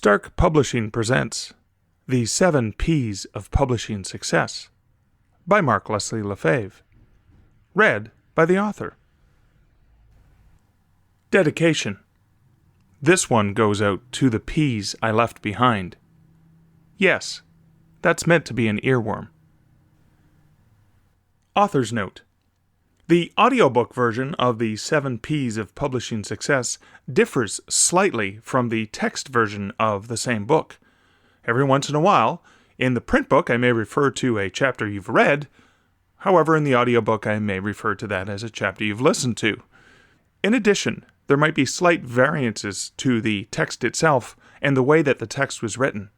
Stark Publishing presents The 7 P's of Publishing Success by Mark Leslie Lefebvre. Read by the author. Dedication. This one goes out to the P's I left behind. Yes, that's meant to be an earworm. Author's note. The audiobook version of the 7 P's of Publishing Success differs slightly from the text version of the same book. Every once in a while, in the print book I may refer to a chapter you've read. However, in the audiobook I may refer to that as a chapter you've listened to. In addition, there might be slight variances to the text itself and the way that the text was written.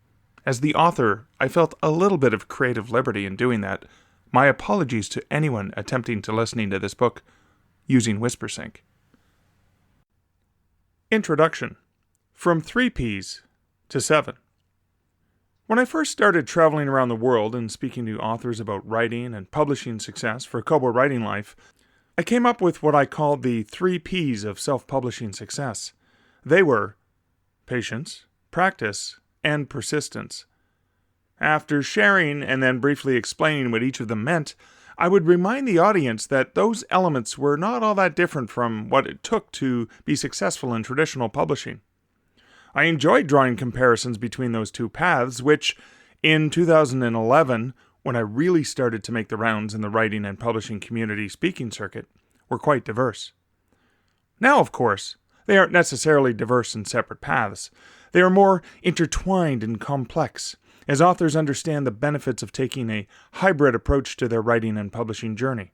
As the author, I felt a little bit of creative liberty in doing that. My apologies to anyone attempting to listen to this book using WhisperSync. Introduction. From 3 P's to 7. When I first started traveling around the world and speaking to authors about writing and publishing success for Kobo Writing Life, I came up with what I called the 3 P's of self-publishing success. They were patience, practice, and persistence. After sharing and then briefly explaining what each of them meant, I would remind the audience that those elements were not all that different from what it took to be successful in traditional publishing. I enjoyed drawing comparisons between those two paths, which, in 2011, when I really started to make the rounds in the writing and publishing community speaking circuit, were quite diverse. Now, of course, they aren't necessarily diverse in separate paths. They are more intertwined and complex, as authors understand the benefits of taking a hybrid approach to their writing and publishing journey.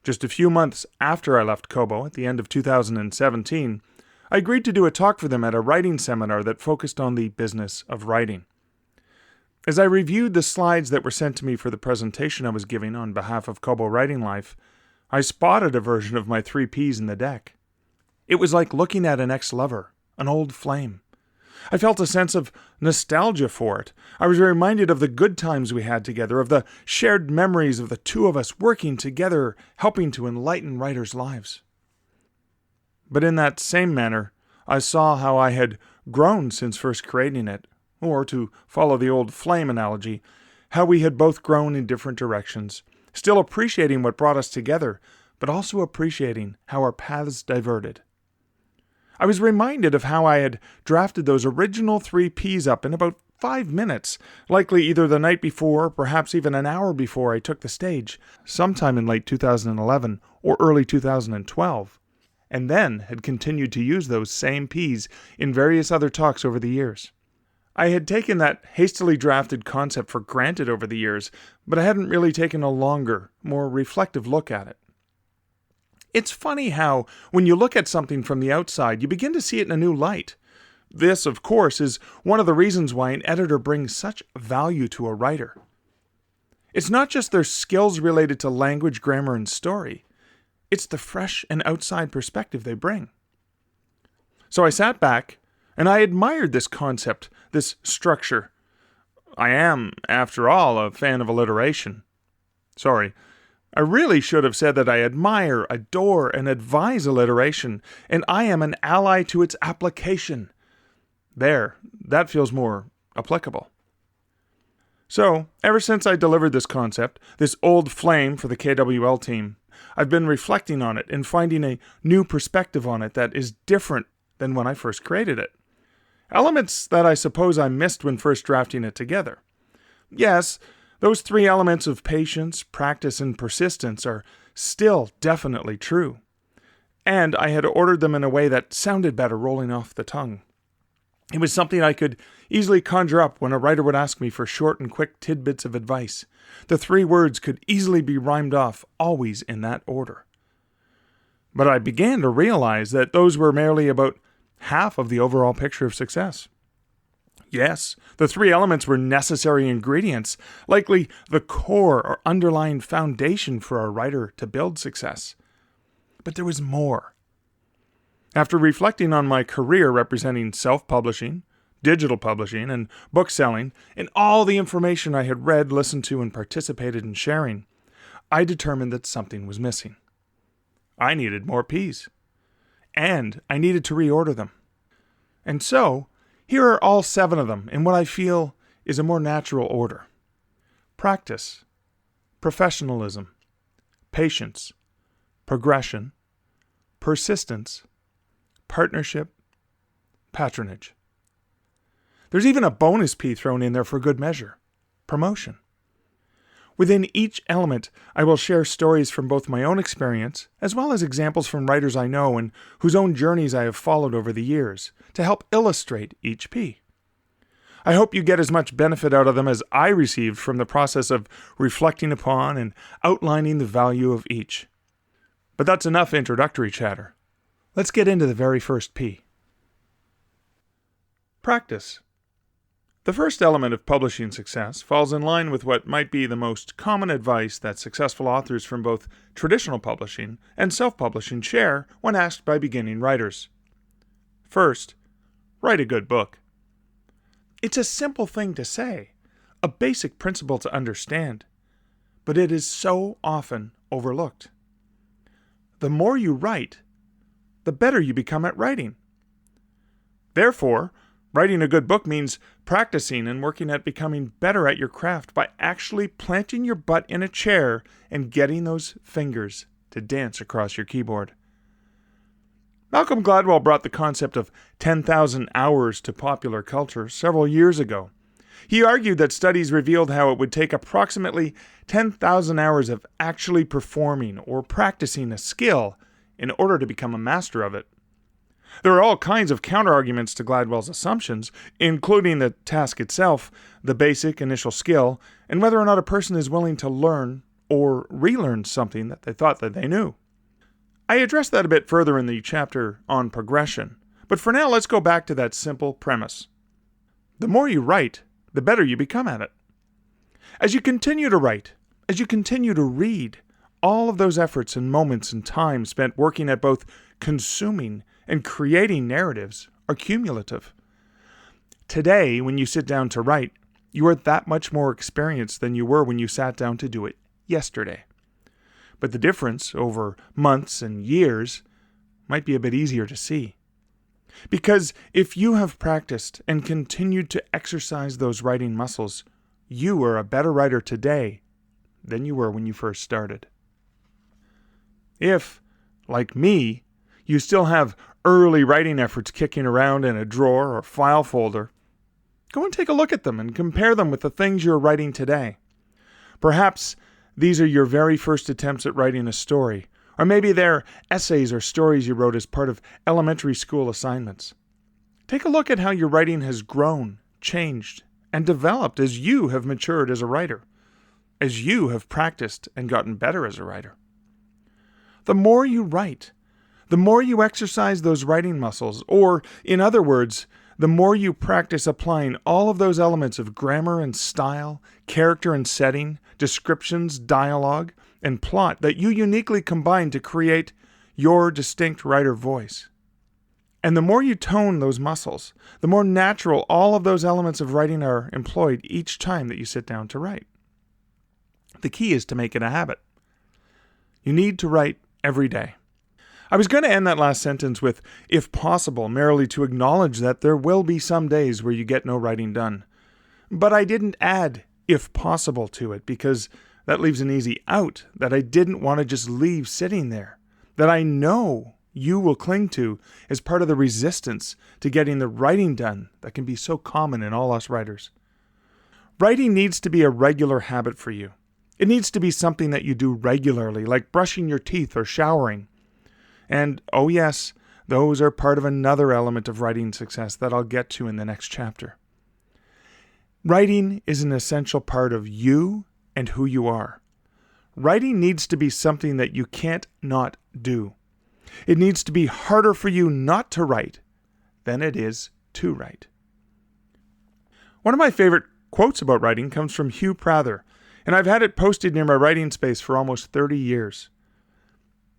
Just a few months after I left Kobo at the end of 2017, I agreed to do a talk for them at a writing seminar that focused on the business of writing. As I reviewed the slides that were sent to me for the presentation I was giving on behalf of Kobo Writing Life, I spotted a version of my 3 P's in the deck. It was like looking at an ex-lover, an old flame. I felt a sense of nostalgia for it. I was reminded of the good times we had together, of the shared memories of the two of us working together, helping to enlighten writers' lives. But in that same manner, I saw how I had grown since first creating it, or, to follow the old flame analogy, how we had both grown in different directions, still appreciating what brought us together, but also appreciating how our paths diverted. I was reminded of how I had drafted those original 3 P's up in about 5 minutes, likely either the night before, or perhaps even an hour before I took the stage, sometime in late 2011 or early 2012, and then had continued to use those same P's in various other talks over the years. I had taken that hastily drafted concept for granted over the years, but I hadn't really taken a longer, more reflective look at it. It's funny how, when you look at something from the outside, you begin to see it in a new light. This, of course, is one of the reasons why an editor brings such value to a writer. It's not just their skills related to language, grammar, and story. It's the fresh and outside perspective they bring. So I sat back, and I admired this concept, this structure. I am, after all, a fan of alliteration. Sorry. I really should have said that I admire, adore, and advise alliteration, and I am an ally to its application. There, that feels more applicable. So, ever since I delivered this concept, this old flame for the KWL team, I've been reflecting on it and finding a new perspective on it that is different than when I first created it. Elements that I suppose I missed when first drafting it together. Yes, those 3 elements of patience, practice, and persistence are still definitely true. And I had ordered them in a way that sounded better rolling off the tongue. It was something I could easily conjure up when a writer would ask me for short and quick tidbits of advice. The 3 words could easily be rhymed off, always in that order. But I began to realize that those were merely about half of the overall picture of success. Yes, the 3 elements were necessary ingredients, likely the core or underlying foundation for a writer to build success. But there was more. After reflecting on my career representing self-publishing, digital publishing, and book selling, and all the information I had read, listened to, and participated in sharing, I determined that something was missing. I needed more P's. And I needed to reorder them. And so, Here are all 7 of them in what I feel is a more natural order. Practice, professionalism, patience, progression, persistence, partnership, patronage. There's even a bonus P thrown in there for good measure, promotion. Within each element, I will share stories from both my own experience as well as examples from writers I know and whose own journeys I have followed over the years to help illustrate each P. I hope you get as much benefit out of them as I received from the process of reflecting upon and outlining the value of each. But that's enough introductory chatter. Let's get into the very first P. Practice. The first element of publishing success falls in line with what might be the most common advice that successful authors from both traditional publishing and self-publishing share when asked by beginning writers. First, write a good book. It's a simple thing to say, a basic principle to understand, but it is so often overlooked. The more you write, the better you become at writing. Therefore, writing a good book means practicing and working at becoming better at your craft by actually planting your butt in a chair and getting those fingers to dance across your keyboard. Malcolm Gladwell brought the concept of 10,000 hours to popular culture several years ago. He argued that studies revealed how it would take approximately 10,000 hours of actually performing or practicing a skill in order to become a master of it. There are all kinds of counterarguments to Gladwell's assumptions, including the task itself, the basic initial skill, and whether or not a person is willing to learn or relearn something that they thought that they knew. I addressed that a bit further in the chapter on progression, but for now let's go back to that simple premise. The more you write, the better you become at it. As you continue to write, as you continue to read, all of those efforts and moments and time spent working at both consuming and creating narratives are cumulative. Today, when you sit down to write, you are that much more experienced than you were when you sat down to do it yesterday. But the difference over months and years might be a bit easier to see. Because if you have practiced and continued to exercise those writing muscles, you are a better writer today than you were when you first started. If, like me, you still have early writing efforts kicking around in a drawer or file folder, go and take a look at them and compare them with the things you're writing today. Perhaps these are your very first attempts at writing a story, or maybe they're essays or stories you wrote as part of elementary school assignments. Take a look at how your writing has grown, changed, and developed as you have matured as a writer, as you have practiced and gotten better as a writer. The more you write, the more you exercise those writing muscles, or, in other words, the more you practice applying all of those elements of grammar and style, character and setting, descriptions, dialogue, and plot that you uniquely combine to create your distinct writer voice. And the more you tone those muscles, the more natural all of those elements of writing are employed each time that you sit down to write. The key is to make it a habit. You need to write every day. I was going to end that last sentence with, if possible, merely to acknowledge that there will be some days where you get no writing done. But I didn't add, if possible, to it, because that leaves an easy out that I didn't want to just leave sitting there, that I know you will cling to as part of the resistance to getting the writing done that can be so common in all us writers. Writing needs to be a regular habit for you. It needs to be something that you do regularly, like brushing your teeth or showering. And, oh yes, those are part of another element of writing success that I'll get to in the next chapter. Writing is an essential part of you and who you are. Writing needs to be something that you can't not do. It needs to be harder for you not to write than it is to write. One of my favorite quotes about writing comes from Hugh Prather, and I've had it posted near my writing space for almost 30 years.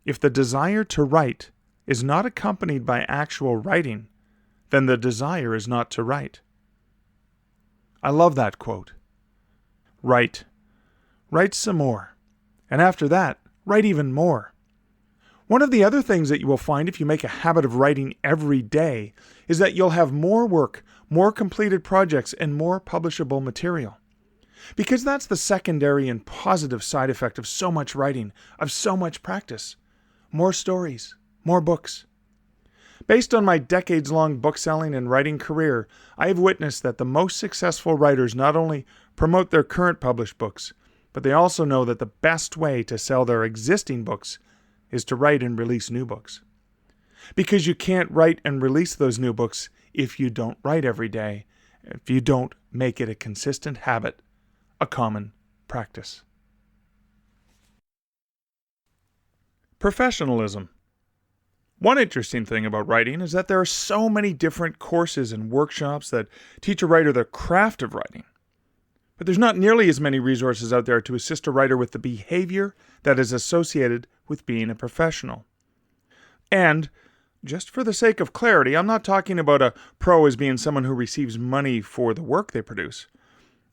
If the desire to write is not accompanied by actual writing, then the desire is not to write. I love that quote. Write. Write some more. And after that, write even more. One of the other things that you will find if you make a habit of writing every day is that you'll have more work, more completed projects, and more publishable material. Because that's the secondary and positive side effect of so much writing, of so much practice. More stories, more books. Based on my decades-long bookselling and writing career, I have witnessed that the most successful writers not only promote their current published books, but they also know that the best way to sell their existing books is to write and release new books. Because you can't write and release those new books if you don't write every day, if you don't make it a consistent habit, a common practice. Professionalism. One interesting thing about writing is that there are so many different courses and workshops that teach a writer the craft of writing. But there's not nearly as many resources out there to assist a writer with the behavior that is associated with being a professional. And, just for the sake of clarity, I'm not talking about a pro as being someone who receives money for the work they produce.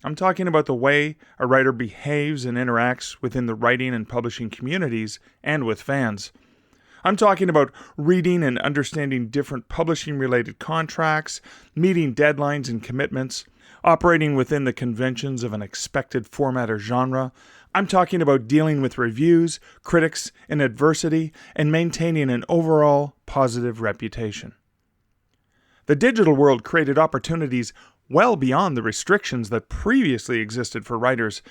I'm talking about the way a writer behaves and interacts within the writing and publishing communities and with fans. I'm talking about reading and understanding different publishing-related contracts, meeting deadlines and commitments, operating within the conventions of an expected format or genre. I'm talking about dealing with reviews, critics, and adversity, and maintaining an overall positive reputation. The digital world created opportunities well beyond the restrictions that previously existed for writers,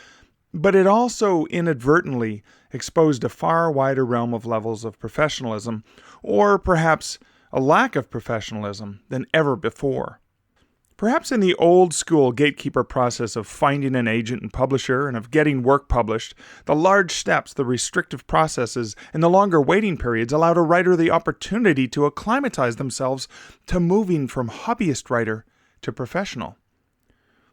but it also inadvertently exposed a far wider realm of levels of professionalism, or perhaps a lack of professionalism, than ever before. Perhaps in the old school gatekeeper process of finding an agent and publisher and of getting work published, the large steps, the restrictive processes, and the longer waiting periods allowed a writer the opportunity to acclimatize themselves to moving from hobbyist writer to professional.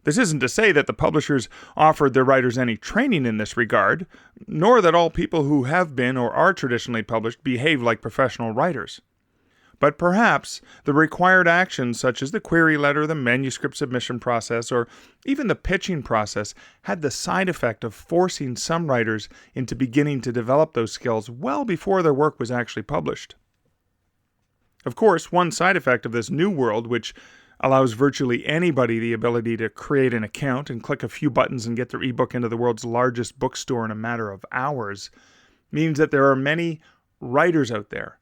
This isn't to say that the publishers offered their writers any training in this regard, nor that all people who have been or are traditionally published behave like professional writers. But perhaps the required actions such as the query letter, the manuscript submission process, or even the pitching process had the side effect of forcing some writers into beginning to develop those skills well before their work was actually published. Of course, one side effect of this new world, which allows virtually anybody the ability to create an account and click a few buttons and get their ebook into the world's largest bookstore in a matter of hours, means that there are many writers out there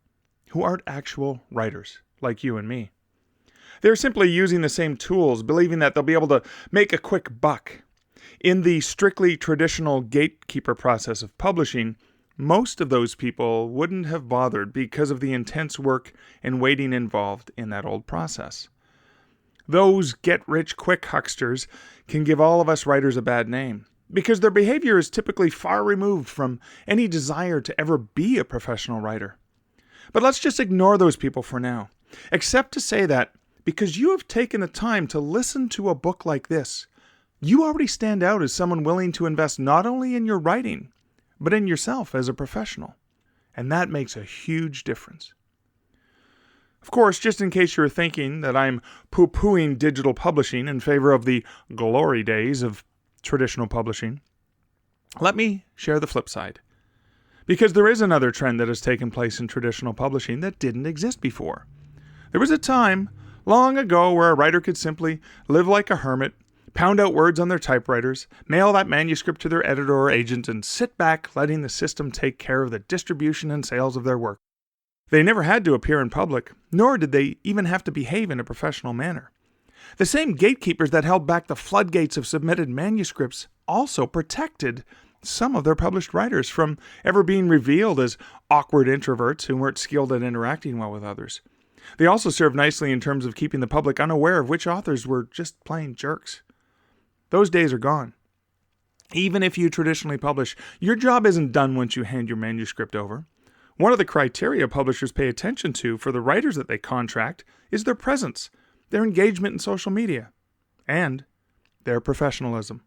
who aren't actual writers, like you and me. They're simply using the same tools, believing that they'll be able to make a quick buck. In the strictly traditional gatekeeper process of publishing, most of those people wouldn't have bothered because of the intense work and waiting involved in that old process. Those get-rich-quick hucksters can give all of us writers a bad name, because their behavior is typically far removed from any desire to ever be a professional writer. But let's just ignore those people for now, except to say that because you have taken the time to listen to a book like this, you already stand out as someone willing to invest not only in your writing, but in yourself as a professional. And that makes a huge difference. Of course, just in case you're thinking that I'm poo-pooing digital publishing in favor of the glory days of traditional publishing, let me share the flip side. Because there is another trend that has taken place in traditional publishing that didn't exist before. There was a time, long ago, where a writer could simply live like a hermit, pound out words on their typewriters, mail that manuscript to their editor or agent, and sit back letting the system take care of the distribution and sales of their work. They never had to appear in public, nor did they even have to behave in a professional manner. The same gatekeepers that held back the floodgates of submitted manuscripts also protected some of their published writers from ever being revealed as awkward introverts who weren't skilled at interacting well with others. They also served nicely in terms of keeping the public unaware of which authors were just plain jerks. Those days are gone. Even if you traditionally publish, your job isn't done once you hand your manuscript over. One of the criteria publishers pay attention to for the writers that they contract is their presence, their engagement in social media, and their professionalism.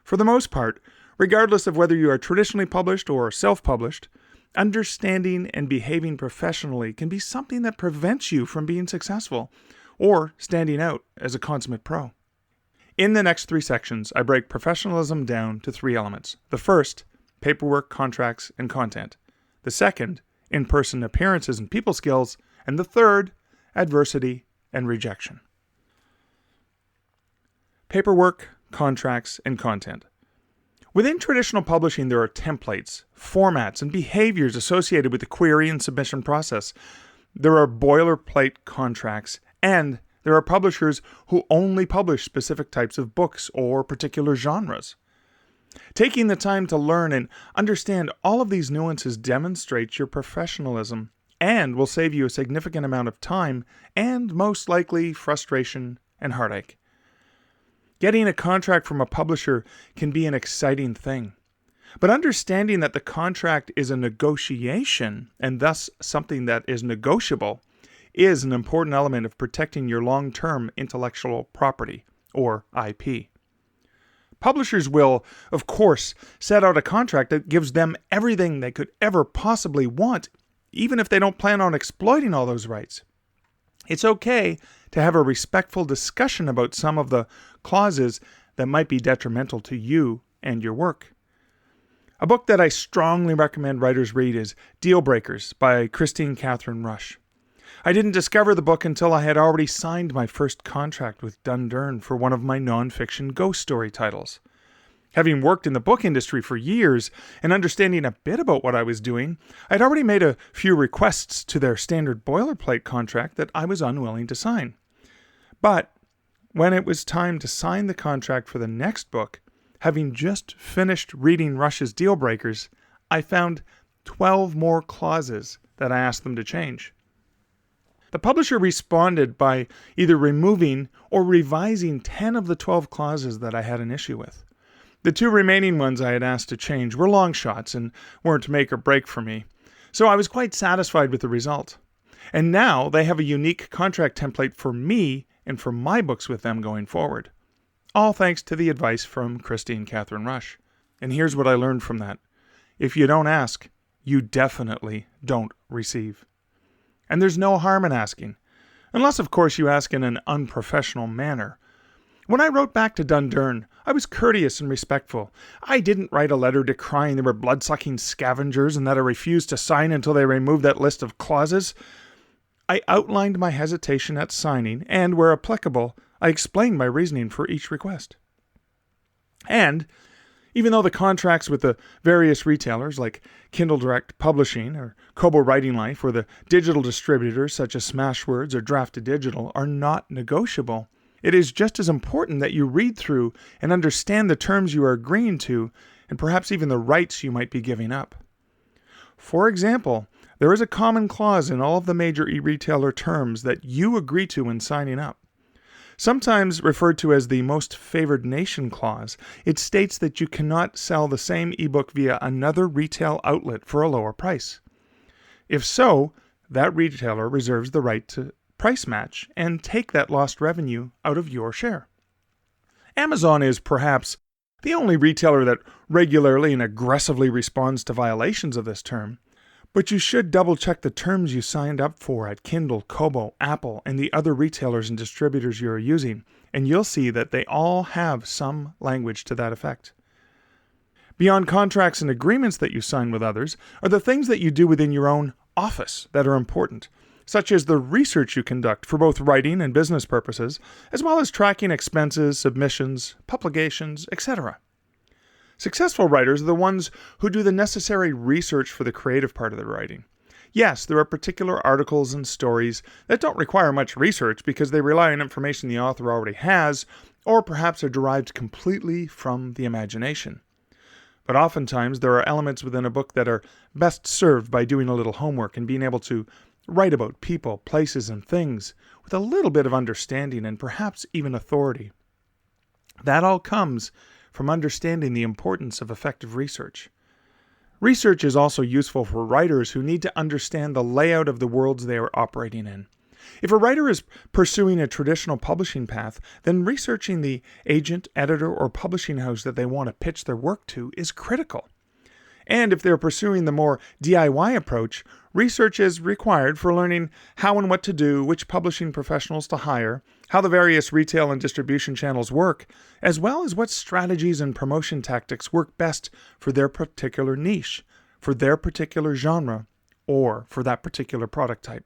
For the most part, regardless of whether you are traditionally published or self-published, understanding and behaving professionally can be something that prevents you from being successful or standing out as a consummate pro. In the next 3 sections, I break professionalism down to 3 elements. The first, paperwork, contracts, and content. The second in-person appearances and people skills, and the third, adversity and rejection. Paperwork, contracts, and content. Within traditional publishing, there are templates, formats, and behaviors associated with the query and submission process. There are boilerplate contracts, and there are publishers who only publish specific types of books or particular genres. Taking the time to learn and understand all of these nuances demonstrates your professionalism and will save you a significant amount of time and, most likely, frustration and heartache. Getting a contract from a publisher can be an exciting thing, but understanding that the contract is a negotiation and thus something that is negotiable is an important element of protecting your long-term intellectual property, or IP. Publishers will, of course, set out a contract that gives them everything they could ever possibly want, even if they don't plan on exploiting all those rights. It's okay to have a respectful discussion about some of the clauses that might be detrimental to you and your work. A book that I strongly recommend writers read is Deal Breakers by Christine Catherine Rush. I didn't discover the book until I had already signed my first contract with Dundurn for one of my nonfiction ghost story titles. Having worked in the book industry for years and understanding a bit about what I was doing, I'd already made a few requests to their standard boilerplate contract that I was unwilling to sign. But when it was time to sign the contract for the next book, having just finished reading Rush's Deal Breakers, I found 12 more clauses that I asked them to change. The publisher responded by either removing or revising 10 of the 12 clauses that I had an issue with. The 2 remaining ones I had asked to change were long shots and weren't make or break for me, so I was quite satisfied with the result. And now they have a unique contract template for me and for my books with them going forward. All thanks to the advice from Christine Catherine Rush. And here's what I learned from that. If you don't ask, you definitely don't receive. And there's no harm in asking, unless of course you ask in an unprofessional manner. When I wrote back to Dundurn, I was courteous and respectful. I didn't write a letter decrying they were blood-sucking scavengers and that I refused to sign until they removed that list of clauses. I outlined my hesitation at signing, and where applicable, I explained my reasoning for each request. And even though the contracts with the various retailers like Kindle Direct Publishing or Kobo Writing Life or the digital distributors such as Smashwords or Draft to Digital are not negotiable, it is just as important that you read through and understand the terms you are agreeing to and perhaps even the rights you might be giving up. For example, there is a common clause in all of the major e-retailer terms that you agree to when signing up. Sometimes referred to as the most favored nation clause, it states that you cannot sell the same ebook via another retail outlet for a lower price. If so, that retailer reserves the right to price match and take that lost revenue out of your share. Amazon is perhaps the only retailer that regularly and aggressively responds to violations of this term, but you should double-check the terms you signed up for at Kindle, Kobo, Apple, and the other retailers and distributors you are using, and you'll see that they all have some language to that effect. Beyond contracts and agreements that you sign with others are the things that you do within your own office that are important, such as the research you conduct for both writing and business purposes, as well as tracking expenses, submissions, publications, etc. Successful writers are the ones who do the necessary research for the creative part of their writing. Yes, there are particular articles and stories that don't require much research because they rely on information the author already has, or perhaps are derived completely from the imagination. But oftentimes there are elements within a book that are best served by doing a little homework and being able to write about people, places, and things with a little bit of understanding and perhaps even authority. That all comes from understanding the importance of effective research. Research is also useful for writers who need to understand the layout of the worlds they are operating in. If a writer is pursuing a traditional publishing path, then researching the agent, editor, or publishing house that they want to pitch their work to is critical. And if they're pursuing the more DIY approach, research is required for learning how and what to do, which publishing professionals to hire, how the various retail and distribution channels work, as well as what strategies and promotion tactics work best for their particular niche, for their particular genre, or for that particular product type.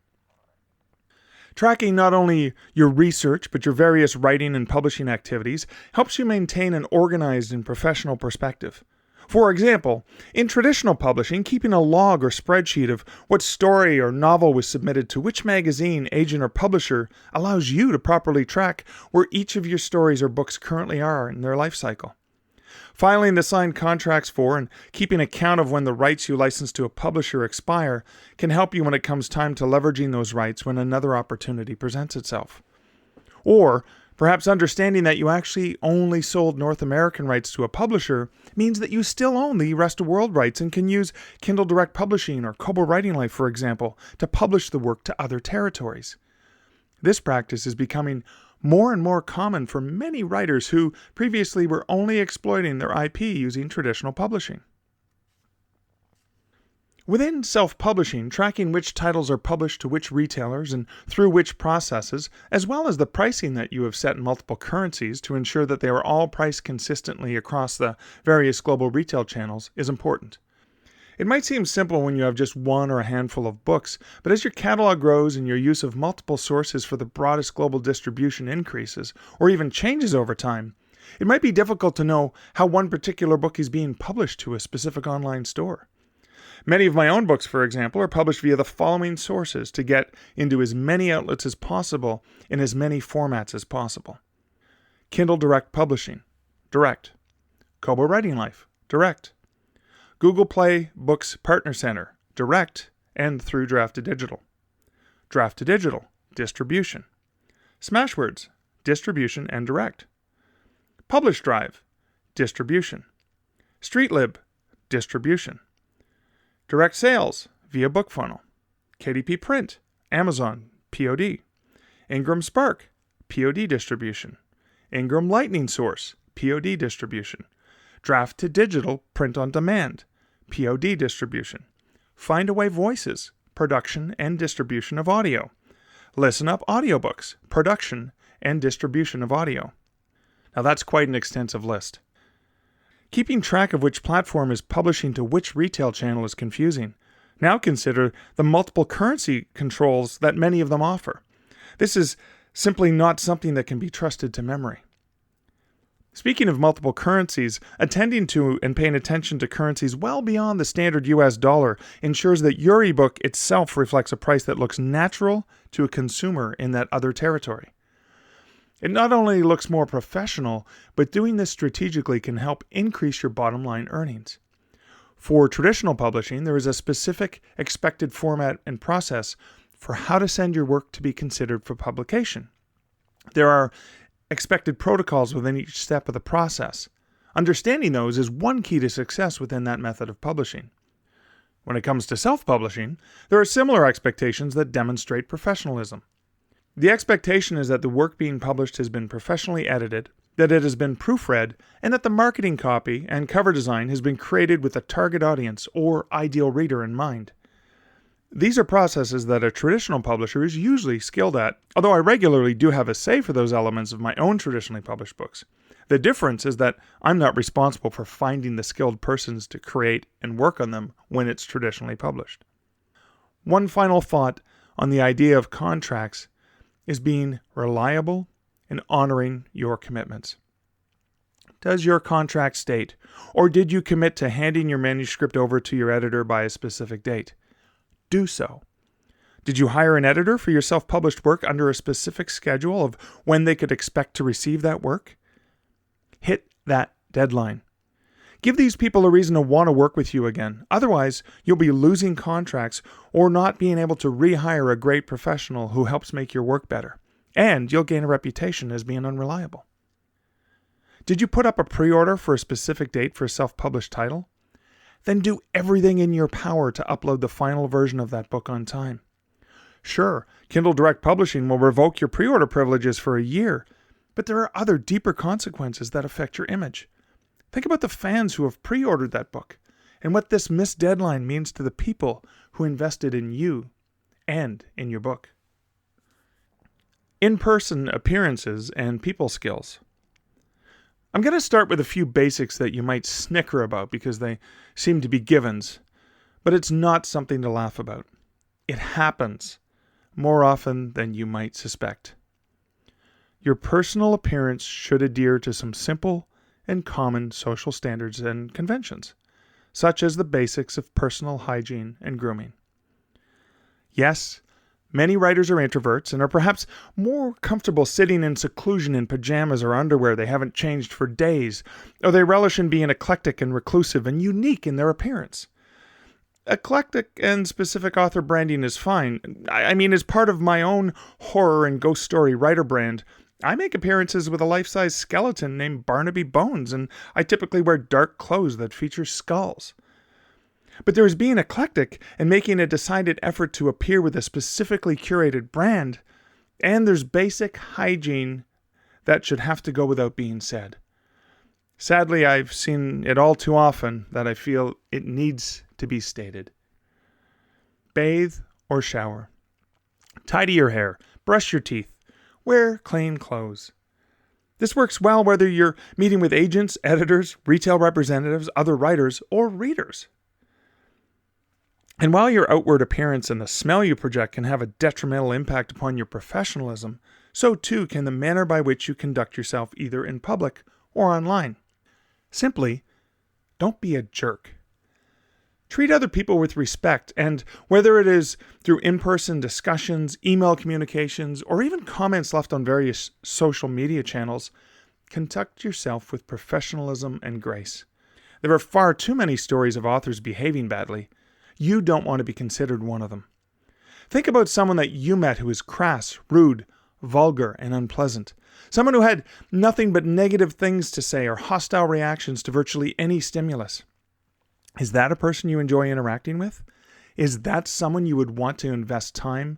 Tracking not only your research, but your various writing and publishing activities helps you maintain an organized and professional perspective. For example, in traditional publishing, keeping a log or spreadsheet of what story or novel was submitted to which magazine, agent, or publisher allows you to properly track where each of your stories or books currently are in their life cycle. Filing the signed contracts for and keeping account of when the rights you license to a publisher expire can help you when it comes time to leveraging those rights when another opportunity presents itself. Or perhaps understanding that you actually only sold North American rights to a publisher means that you still own the rest of world rights and can use Kindle Direct Publishing or Kobo Writing Life, for example, to publish the work to other territories. This practice is becoming more and more common for many writers who previously were only exploiting their IP using traditional publishing. Within self-publishing, tracking which titles are published to which retailers and through which processes, as well as the pricing that you have set in multiple currencies to ensure that they are all priced consistently across the various global retail channels, is important. It might seem simple when you have just one or a handful of books, but as your catalog grows and your use of multiple sources for the broadest global distribution increases, or even changes over time, it might be difficult to know how one particular book is being published to a specific online store. Many of my own books, for example, are published via the following sources to get into as many outlets as possible in as many formats as possible. Kindle Direct Publishing, direct. Kobo Writing Life, direct. Google Play Books Partner Center, direct and through Draft2Digital. Draft2Digital, distribution. Smashwords, distribution and direct. Publish Drive, distribution. StreetLib, distribution. Direct sales via BookFunnel. KDP Print, Amazon, POD. Ingram Spark, POD distribution. Ingram Lightning Source, POD distribution. Draft2Digital Print on Demand, POD distribution. Findaway Voices, production and distribution of audio. Listen Up Audiobooks, production and distribution of audio. Now that's quite an extensive list. Keeping track of which platform is publishing to which retail channel is confusing. Now consider the multiple currency controls that many of them offer. This is simply not something that can be trusted to memory. Speaking of multiple currencies, attending to and paying attention to currencies well beyond the standard US dollar ensures that your ebook itself reflects a price that looks natural to a consumer in that other territory. It not only looks more professional, but doing this strategically can help increase your bottom line earnings. For traditional publishing, there is a specific expected format and process for how to send your work to be considered for publication. There are expected protocols within each step of the process. Understanding those is one key to success within that method of publishing. When it comes to self-publishing, there are similar expectations that demonstrate professionalism. The expectation is that the work being published has been professionally edited, that it has been proofread, and that the marketing copy and cover design has been created with a target audience or ideal reader in mind. These are processes that a traditional publisher is usually skilled at, although I regularly do have a say for those elements of my own traditionally published books. The difference is that I'm not responsible for finding the skilled persons to create and work on them when it's traditionally published. One final thought on the idea of contracts is being reliable and honoring your commitments. Does your contract state, or did you commit to handing your manuscript over to your editor by a specific date? Do so. Did you hire an editor for your self-published work under a specific schedule of when they could expect to receive that work? Hit that deadline. Give these people a reason to want to work with you again. Otherwise, you'll be losing contracts or not being able to rehire a great professional who helps make your work better. And you'll gain a reputation as being unreliable. Did you put up a pre-order for a specific date for a self-published title? Then do everything in your power to upload the final version of that book on time. Sure, Kindle Direct Publishing will revoke your pre-order privileges for a year, but there are other deeper consequences that affect your image. Think about the fans who have pre-ordered that book and what this missed deadline means to the people who invested in you and in your book. In-person appearances and people skills. I'm going to start with a few basics that you might snicker about because they seem to be givens, But it's not something to laugh about. It happens more often than you might suspect. Your personal appearance should adhere to some simple and common social standards and conventions, such as the basics of personal hygiene and grooming. Yes, many writers are introverts and are perhaps more comfortable sitting in seclusion in pajamas or underwear they haven't changed for days, or they relish in being eclectic and reclusive and unique in their appearance. Eclectic and specific author branding is fine. As part of my own horror and ghost story writer brand, I make appearances with a life-size skeleton named Barnaby Bones, and I typically wear dark clothes that feature skulls. But there's being eclectic and making a decided effort to appear with a specifically curated brand, and there's basic hygiene that should have to go without being said. Sadly, I've seen it all too often that I feel it needs to be stated. Bathe or shower. Tidy your hair. Brush your teeth. Wear clean clothes. This works well whether you're meeting with agents, editors, retail representatives, other writers, or readers. And while your outward appearance and the smell you project can have a detrimental impact upon your professionalism, so too can the manner by which you conduct yourself either in public or online. Simply, don't be a jerk. Treat other people with respect, and whether it is through in-person discussions, email communications, or even comments left on various social media channels, conduct yourself with professionalism and grace. There are far too many stories of authors behaving badly. You don't want to be considered one of them. Think about someone that you met who is crass, rude, vulgar, and unpleasant. Someone who had nothing but negative things to say or hostile reactions to virtually any stimulus. Is that a person you enjoy interacting with? Is that someone you would want to invest time,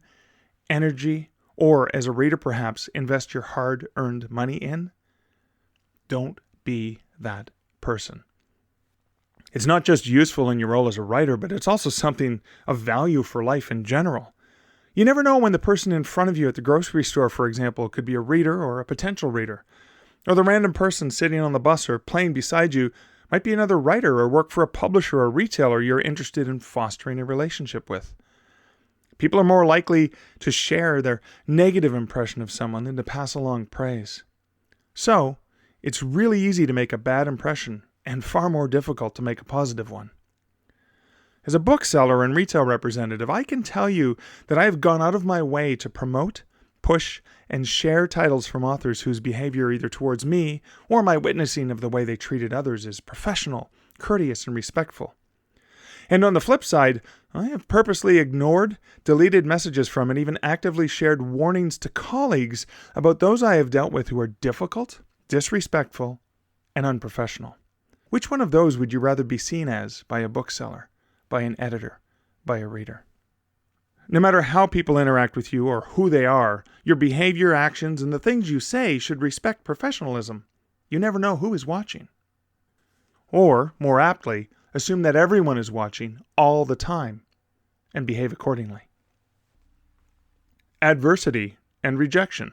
energy, or, as a reader perhaps, invest your hard-earned money in? Don't be that person. It's not just useful in your role as a writer, but it's also something of value for life in general. You never know when the person in front of you at the grocery store, for example, could be a reader or a potential reader. Or the random person sitting on the bus or plane beside you might be another writer or work for a publisher or retailer you're interested in fostering a relationship with. People are more likely to share their negative impression of someone than to pass along praise. So, it's really easy to make a bad impression and far more difficult to make a positive one. As a bookseller and retail representative, I can tell you that I have gone out of my way to promote, push, and share titles from authors whose behavior either towards me or my witnessing of the way they treated others is professional, courteous, and respectful. And on the flip side, I have purposely ignored, deleted messages from, and even actively shared warnings to colleagues about those I have dealt with who are difficult, disrespectful, and unprofessional. Which one of those would you rather be seen as by a bookseller, by an editor, by a reader? No matter how people interact with you or who they are, your behavior, actions, and the things you say should respect professionalism. You never know who is watching. Or, more aptly, assume that everyone is watching all the time and behave accordingly. Adversity and rejection.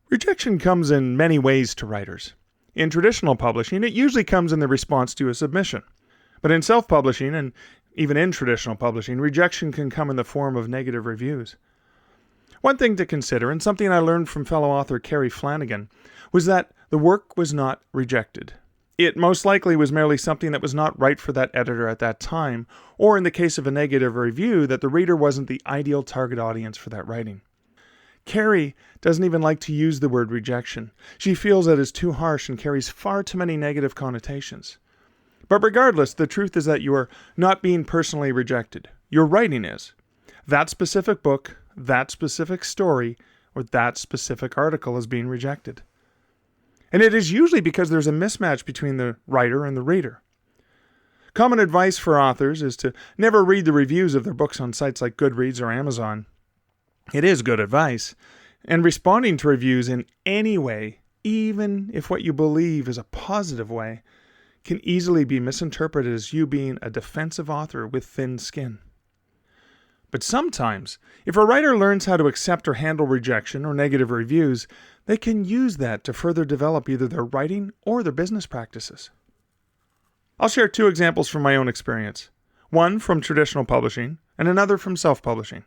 Rejection comes in many ways to writers. In traditional publishing, it usually comes in the response to a submission. But in self-publishing, and even in traditional publishing, rejection can come in the form of negative reviews. One thing to consider, and something I learned from fellow author Carrie Flanagan, was that the work was not rejected. It most likely was merely something that was not right for that editor at that time, or in the case of a negative review, that the reader wasn't the ideal target audience for that writing. Carrie doesn't even like to use the word rejection. She feels that it's too harsh and carries far too many negative connotations. But regardless, the truth is that you are not being personally rejected. Your writing is. That specific book, that specific story, or that specific article is being rejected. And it is usually because there's a mismatch between the writer and the reader. Common advice for authors is to never read the reviews of their books on sites like Goodreads or Amazon. It is good advice, and responding to reviews in any way, even if what you believe is a positive way, can easily be misinterpreted as you being a defensive author with thin skin. But sometimes, if a writer learns how to accept or handle rejection or negative reviews, they can use that to further develop either their writing or their business practices. I'll share two examples from my own experience, one from traditional publishing and another from self-publishing.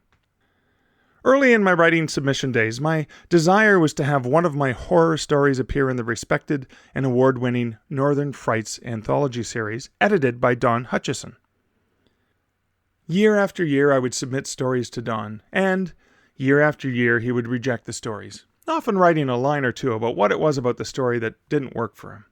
Early in my writing submission days, my desire was to have one of my horror stories appear in the respected and award-winning Northern Frights anthology series, edited by Don Hutchison. Year after year, I would submit stories to Don, and year after year, he would reject the stories, often writing a line or two about what it was about the story that didn't work for him.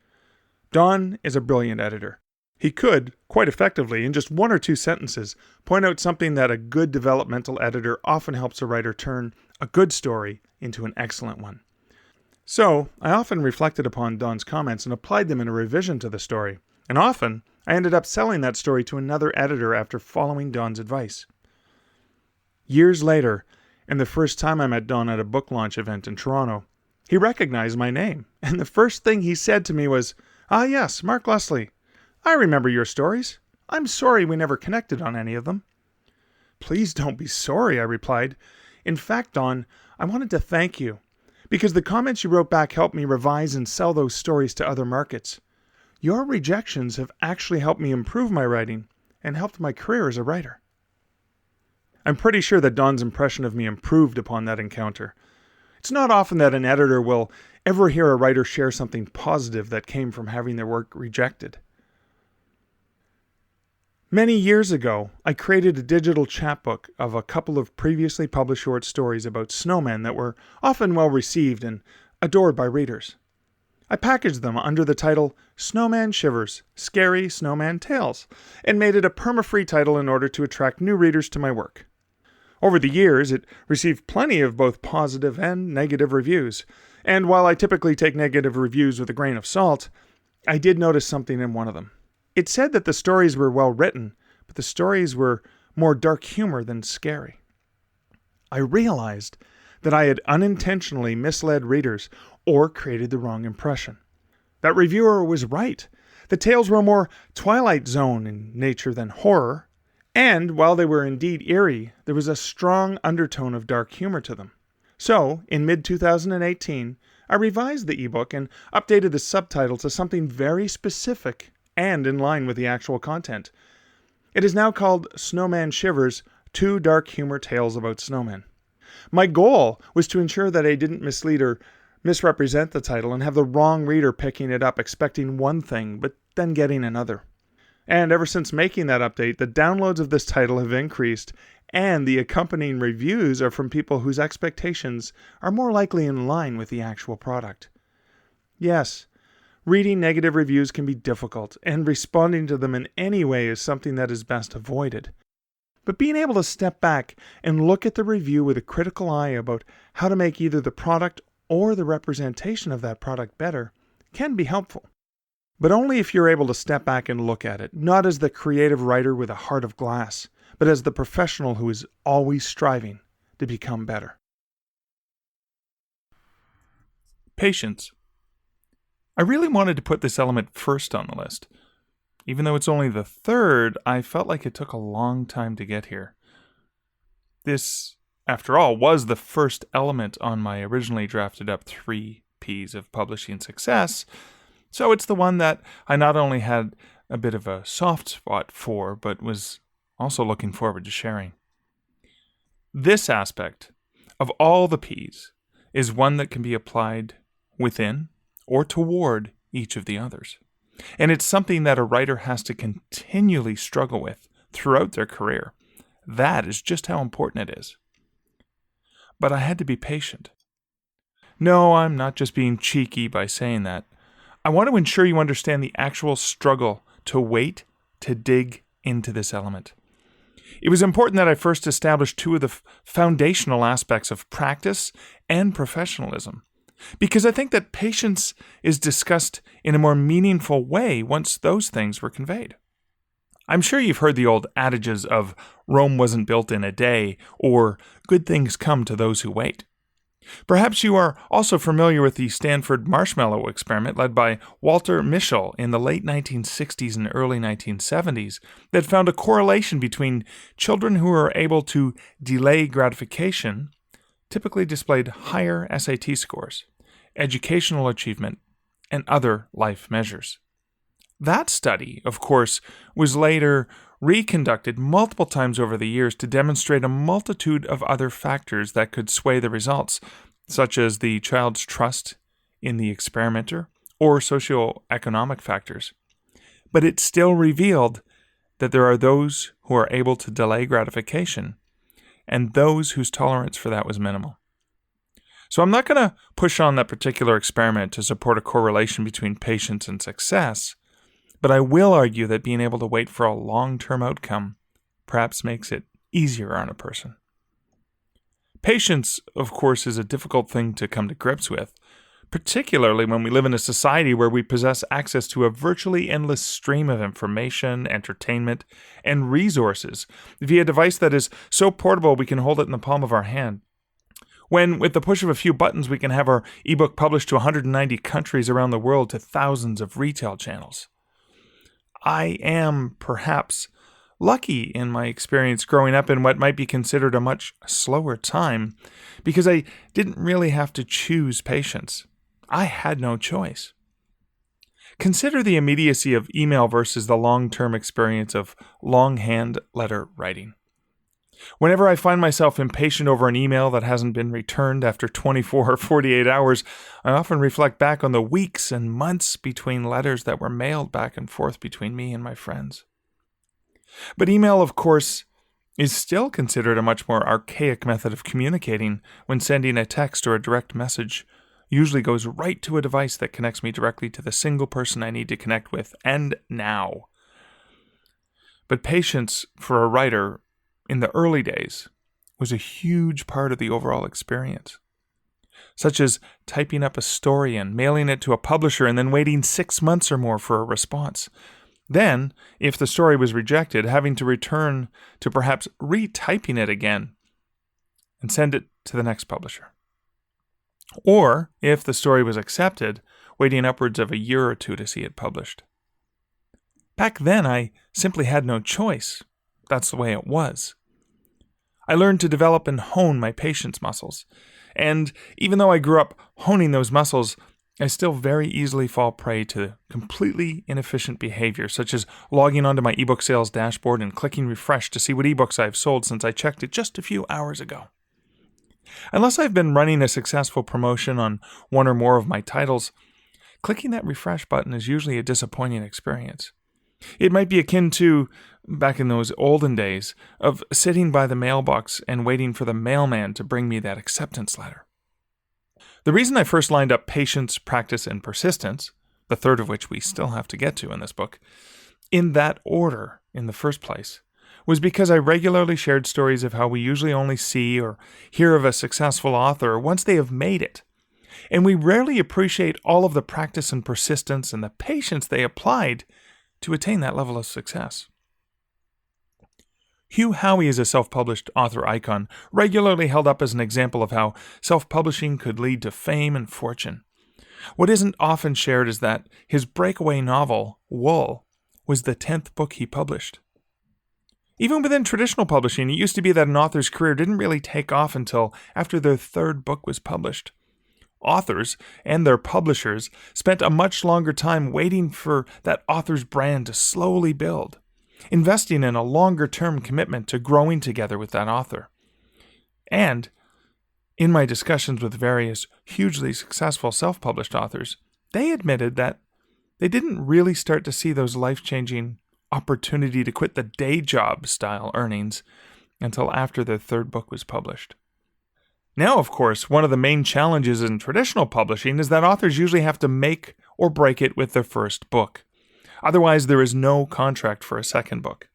Don is a brilliant editor. He could, quite effectively, in just one or two sentences, point out something that a good developmental editor often helps a writer turn a good story into an excellent one. So, I often reflected upon Don's comments and applied them in a revision to the story, and often I ended up selling that story to another editor after following Don's advice. Years later, and the first time I met Don at a book launch event in Toronto, he recognized my name, and the first thing he said to me was, "Ah yes, Mark Leslie. I remember your stories. I'm sorry we never connected on any of them." "Please don't be sorry," I replied. "In fact, Don, I wanted to thank you, because the comments you wrote back helped me revise and sell those stories to other markets. Your rejections have actually helped me improve my writing and helped my career as a writer." I'm pretty sure that Don's impression of me improved upon that encounter. It's not often that an editor will ever hear a writer share something positive that came from having their work rejected. Many years ago, I created a digital chapbook of a couple of previously published short stories about snowmen that were often well received and adored by readers. I packaged them under the title Snowman Shivers, Scary Snowman Tales, and made it a perma-free title in order to attract new readers to my work. Over the years, it received plenty of both positive and negative reviews, and while I typically take negative reviews with a grain of salt, I did notice something in one of them. It said that the stories were well written, but the stories were more dark humor than scary. I realized that I had unintentionally misled readers or created the wrong impression. That reviewer was right. The tales were more Twilight Zone in nature than horror, and while they were indeed eerie, there was a strong undertone of dark humor to them. So, in mid-2018, I revised the ebook and updated the subtitle to something very specific and in line with the actual content. It is now called Snowman Shivers, Two Dark Humor Tales About Snowmen. My goal was to ensure that I didn't mislead or misrepresent the title and have the wrong reader picking it up expecting one thing, but then getting another. And ever since making that update, the downloads of this title have increased, and the accompanying reviews are from people whose expectations are more likely in line with the actual product. Yes, reading negative reviews can be difficult, and responding to them in any way is something that is best avoided. But being able to step back and look at the review with a critical eye about how to make either the product or the representation of that product better can be helpful. But only if you're able to step back and look at it, not as the creative writer with a heart of glass, but as the professional who is always striving to become better. Patience. I really wanted to put this element first on the list. Even though it's only the third, I felt like it took a long time to get here. This, after all, was the first element on my originally drafted up 3 Ps of publishing success, so it's the one that I not only had a bit of a soft spot for, but was also looking forward to sharing. This aspect of all the Ps is one that can be applied within or toward each of the others. And it's something that a writer has to continually struggle with throughout their career. That is just how important it is. But I had to be patient. No, I'm not just being cheeky by saying that. I want to ensure you understand the actual struggle to wait to dig into this element. It was important that I first established 2 of the foundational aspects of practice and professionalism, because I think that patience is discussed in a more meaningful way once those things were conveyed. I'm sure you've heard the old adages of Rome wasn't built in a day, or good things come to those who wait. Perhaps you are also familiar with the Stanford marshmallow experiment led by Walter Mischel in the late 1960s and early 1970s that found a correlation between children who were able to delay gratification typically displayed higher SAT scores, educational achievement, and other life measures. That study, of course, was later reconducted multiple times over the years to demonstrate a multitude of other factors that could sway the results, such as the child's trust in the experimenter or socioeconomic factors. But it still revealed that there are those who are able to delay gratification and those whose tolerance for that was minimal. So I'm not going to push on that particular experiment to support a correlation between patience and success, but I will argue that being able to wait for a long-term outcome perhaps makes it easier on a person. Patience, of course, is a difficult thing to come to grips with, particularly when we live in a society where we possess access to a virtually endless stream of information, entertainment, and resources via a device that is so portable we can hold it in the palm of our hand. When, with the push of a few buttons, we can have our ebook published to 190 countries around the world to thousands of retail channels. I am, perhaps, lucky in my experience growing up in what might be considered a much slower time because I didn't really have to choose patience. I had no choice. Consider the immediacy of email versus the long-term experience of longhand letter writing. Whenever I find myself impatient over an email that hasn't been returned after 24 or 48 hours, I often reflect back on the weeks and months between letters that were mailed back and forth between me and my friends. But email, of course, is still considered a much more archaic method of communicating when sending a text or a direct message usually goes right to a device that connects me directly to the single person I need to connect with, and now. But patience for a writer in the early days was a huge part of the overall experience, such as typing up a story and mailing it to a publisher and then waiting 6 months or more for a response. Then, if the story was rejected, having to return to perhaps retyping it again and send it to the next publisher. Or, if the story was accepted, waiting upwards of a year or two to see it published. Back then, I simply had no choice. That's the way it was. I learned to develop and hone my patience muscles. And even though I grew up honing those muscles, I still very easily fall prey to completely inefficient behavior, such as logging onto my ebook sales dashboard and clicking refresh to see what ebooks I've sold since I checked it just a few hours ago. Unless I've been running a successful promotion on one or more of my titles, clicking that refresh button is usually a disappointing experience. It might be akin to, back in those olden days, of sitting by the mailbox and waiting for the mailman to bring me that acceptance letter. The reason I first lined up patience, practice, and persistence, the third of which we still have to get to in this book, in that order in the first place, was because I regularly shared stories of how we usually only see or hear of a successful author once they have made it, and we rarely appreciate all of the practice and persistence and the patience they applied to attain that level of success. Hugh Howey is a self-published author icon, regularly held up as an example of how self-publishing could lead to fame and fortune. What isn't often shared is that his breakaway novel, Wool, was the 10th book he published. Even within traditional publishing, it used to be that an author's career didn't really take off until after their third book was published. Authors and their publishers spent a much longer time waiting for that author's brand to slowly build, investing in a longer-term commitment to growing together with that author. And, in my discussions with various hugely successful self-published authors, they admitted that they didn't really start to see those life-changing opportunity to quit the day job style earnings until after their third book was published. Now, of course, one of the main challenges in traditional publishing is that authors usually have to make or break it with their first book. Otherwise, there is no contract for a second book.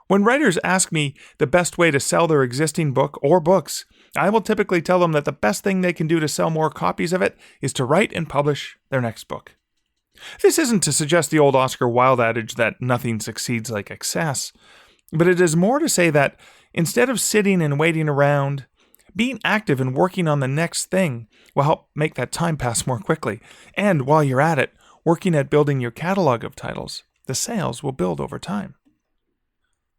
When writers ask me the best way to sell their existing book or books, I will typically tell them that the best thing they can do to sell more copies of it is to write and publish their next book. This isn't to suggest the old Oscar Wilde adage that nothing succeeds like excess, but it is more to say that instead of sitting and waiting around, being active and working on the next thing will help make that time pass more quickly. And while you're at it, working at building your catalog of titles, the sales will build over time.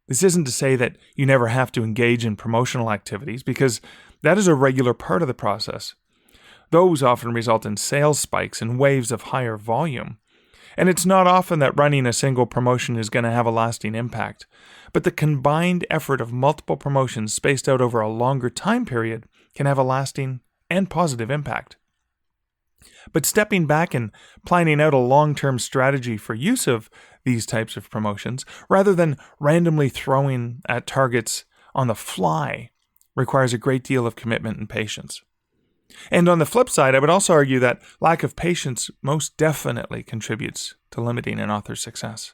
This isn't to say that you never have to engage in promotional activities, because that is a regular part of the process. Those often result in sales spikes and waves of higher volume. And it's not often that running a single promotion is going to have a lasting impact, but the combined effort of multiple promotions spaced out over a longer time period can have a lasting and positive impact. But stepping back and planning out a long-term strategy for use of these types of promotions, rather than randomly throwing at targets on the fly, requires a great deal of commitment and patience. And on the flip side, I would also argue that lack of patience most definitely contributes to limiting an author's success.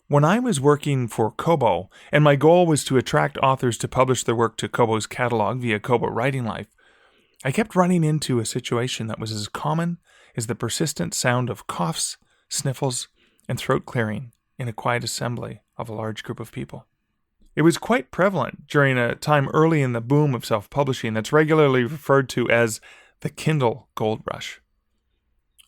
When I was working for Kobo, and my goal was to attract authors to publish their work to Kobo's catalog via Kobo Writing Life, I kept running into a situation that was as common as the persistent sound of coughs, sniffles, and throat clearing in a quiet assembly of a large group of people. It was quite prevalent during a time early in the boom of self-publishing that's regularly referred to as the Kindle Gold Rush.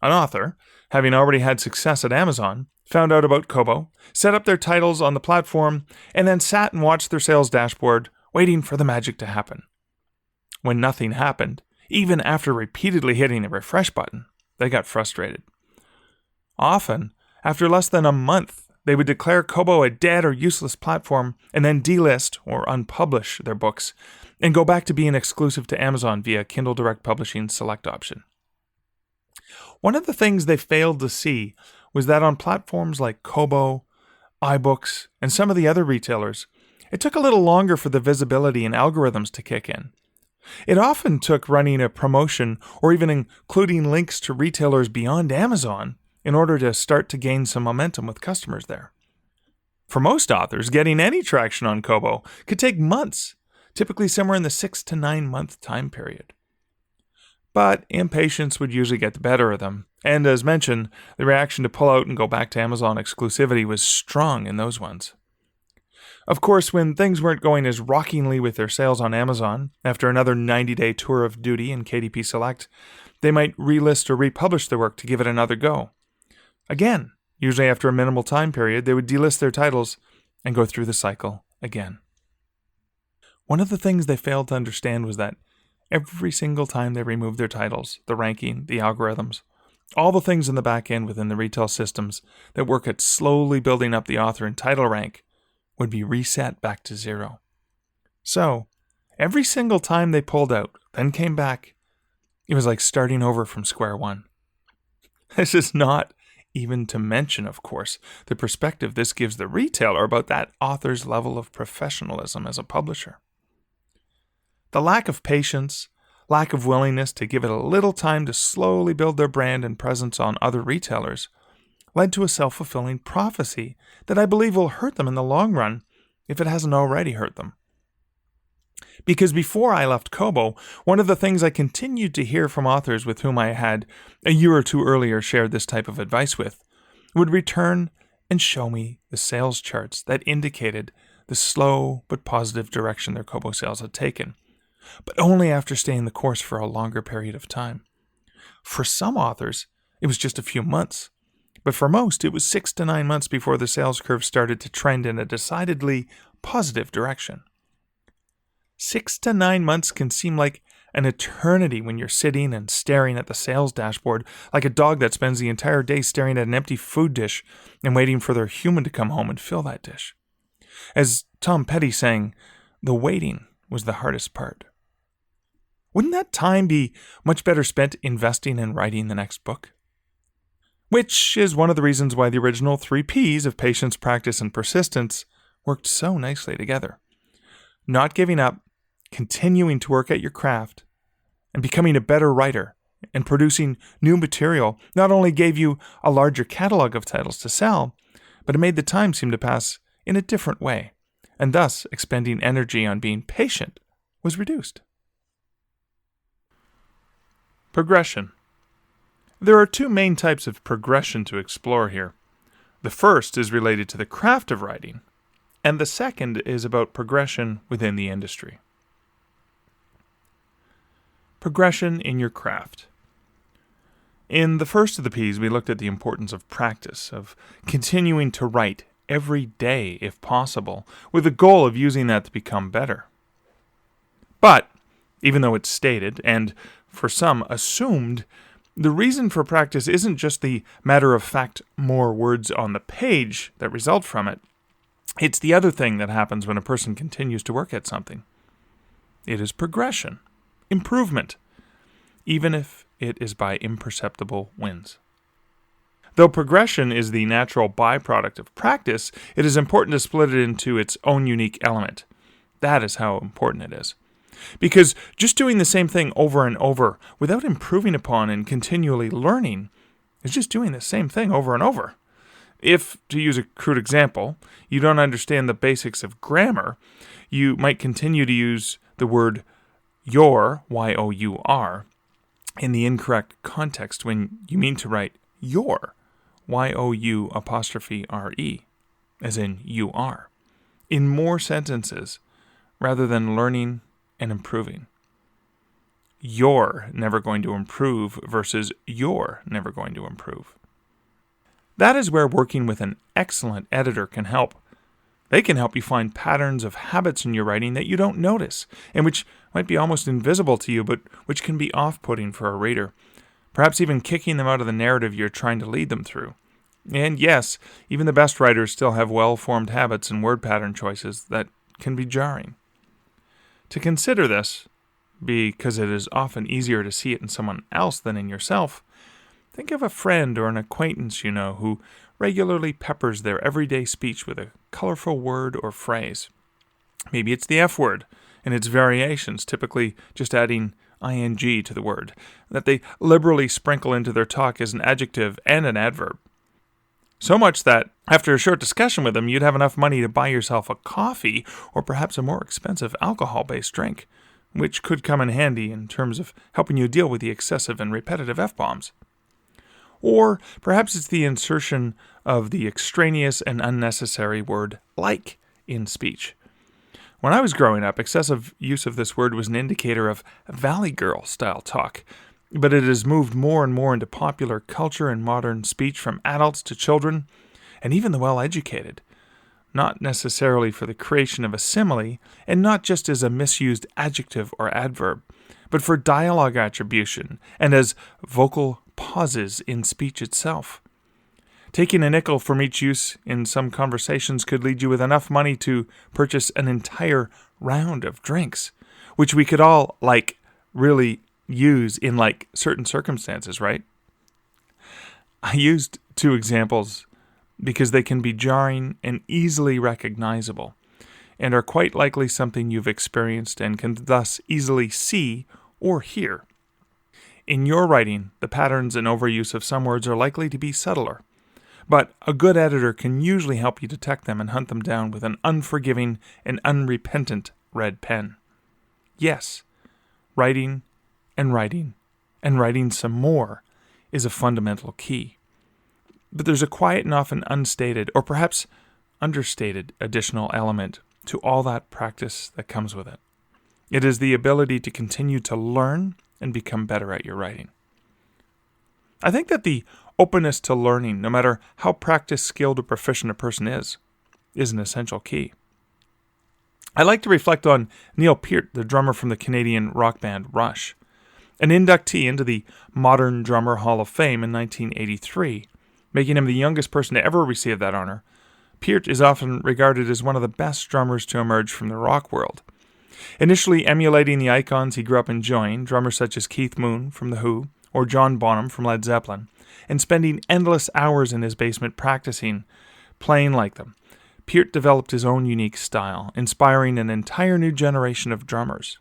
An author, having already had success at Amazon, found out about Kobo, set up their titles on the platform, and then sat and watched their sales dashboard, waiting for the magic to happen. When nothing happened, even after repeatedly hitting the refresh button, they got frustrated. Often, after less than a month, they would declare Kobo a dead or useless platform and then delist or unpublish their books and go back to being exclusive to Amazon via Kindle Direct Publishing's Select option. One of the things they failed to see was that on platforms like Kobo, iBooks, and some of the other retailers, it took a little longer for the visibility and algorithms to kick in. It often took running a promotion or even including links to retailers beyond Amazon in order to start to gain some momentum with customers there. For most authors, getting any traction on Kobo could take months, typically somewhere in the 6 to 9 month time period. But impatience would usually get the better of them, and as mentioned, the reaction to pull out and go back to Amazon exclusivity was strong in those ones. Of course, when things weren't going as rockingly with their sales on Amazon, after another 90-day tour of duty in KDP Select, they might relist or republish their work to give it another go. Again, usually after a minimal time period, they would delist their titles and go through the cycle again. One of the things they failed to understand was that every single time they removed their titles, the ranking, the algorithms, all the things in the back end within the retail systems that work at slowly building up the author and title rank would be reset back to zero. So, every single time they pulled out, then came back, it was like starting over from square one. This is not even to mention, of course, the perspective this gives the retailer about that author's level of professionalism as a publisher. The lack of patience, lack of willingness to give it a little time to slowly build their brand and presence on other retailers led to a self-fulfilling prophecy that I believe will hurt them in the long run if it hasn't already hurt them. Because before I left Kobo, one of the things I continued to hear from authors with whom I had, a year or two earlier, shared this type of advice with, would return and show me the sales charts that indicated the slow but positive direction their Kobo sales had taken, but only after staying the course for a longer period of time. For some authors, it was just a few months, but for most, it was 6 to 9 months before the sales curve started to trend in a decidedly positive direction. 6 to 9 months can seem like an eternity when you're sitting and staring at the sales dashboard like a dog that spends the entire day staring at an empty food dish and waiting for their human to come home and fill that dish. As Tom Petty sang, the waiting was the hardest part. Wouldn't that time be much better spent investing in writing the next book? Which is one of the reasons why the original 3 Ps of patience, practice, and persistence worked so nicely together. Not giving up, continuing to work at your craft, and becoming a better writer and producing new material not only gave you a larger catalog of titles to sell, but it made the time seem to pass in a different way, and thus expending energy on being patient was reduced. Progression. There are 2 main types of progression to explore here. The first is related to the craft of writing, and the second is about progression within the industry. Progression in your craft. In the first of the Ps, we looked at the importance of practice, of continuing to write every day if possible, with the goal of using that to become better. But, even though it's stated, and for some assumed, The reason for practice isn't just the matter-of-fact more words on the page that result from it. It's the other thing that happens when a person continues to work at something. It is progression, improvement, even if it is by imperceptible wins. Though progression is the natural byproduct of practice, it is important to split it into its own unique element. That is how important it is. Because just doing the same thing over and over without improving upon and continually learning is just doing the same thing over and over. If, to use a crude example, you don't understand the basics of grammar, you might continue to use the word your, Y-O-U-R, in the incorrect context when you mean to write your, Y-O-U''R-E, as in you are, in more sentences rather than learning and improving. You're never going to improve versus you're never going to improve. That is where working with an excellent editor can help. They can help you find patterns of habits in your writing that you don't notice, and which might be almost invisible to you, but which can be off-putting for a reader, perhaps even kicking them out of the narrative you're trying to lead them through. And yes, even the best writers still have well-formed habits and word pattern choices that can be jarring. To consider this, because it is often easier to see it in someone else than in yourself, think of a friend or an acquaintance you know who regularly peppers their everyday speech with a colorful word or phrase. Maybe it's the F word and its variations, typically just adding ing to the word, that they liberally sprinkle into their talk as an adjective and an adverb. So much that, after a short discussion with them, you'd have enough money to buy yourself a coffee or perhaps a more expensive alcohol-based drink, which could come in handy in terms of helping you deal with the excessive and repetitive F-bombs. Or perhaps it's the insertion of the extraneous and unnecessary word like in speech. When I was growing up, excessive use of this word was an indicator of Valley Girl-style talk, but it has moved more and more into popular culture and modern speech from adults to children, and even the well-educated, not necessarily for the creation of a simile, and not just as a misused adjective or adverb, but for dialogue attribution and as vocal pauses in speech itself. Taking a nickel from each use in some conversations could lead you with enough money to purchase an entire round of drinks, which we could all, really use in, certain circumstances, right? I used two examples because they can be jarring and easily recognizable, and are quite likely something you've experienced and can thus easily see or hear. In your writing, the patterns and overuse of some words are likely to be subtler, but a good editor can usually help you detect them and hunt them down with an unforgiving and unrepentant red pen. Yes, writing and writing and writing some more is a fundamental key. But there's a quiet and often unstated, or perhaps understated, additional element to all that practice that comes with it. It is the ability to continue to learn and become better at your writing. I think that the openness to learning, no matter how practiced, skilled, or proficient a person is an essential key. I like to reflect on Neil Peart, the drummer from the Canadian rock band Rush. An inductee into the Modern Drummer Hall of Fame in 1983, making him the youngest person to ever receive that honor. Peart is often regarded as one of the best drummers to emerge from the rock world. Initially emulating the icons he grew up enjoying, drummers such as Keith Moon from The Who, or John Bonham from Led Zeppelin, and spending endless hours in his basement practicing, playing like them, Peart developed his own unique style, inspiring an entire new generation of drummers.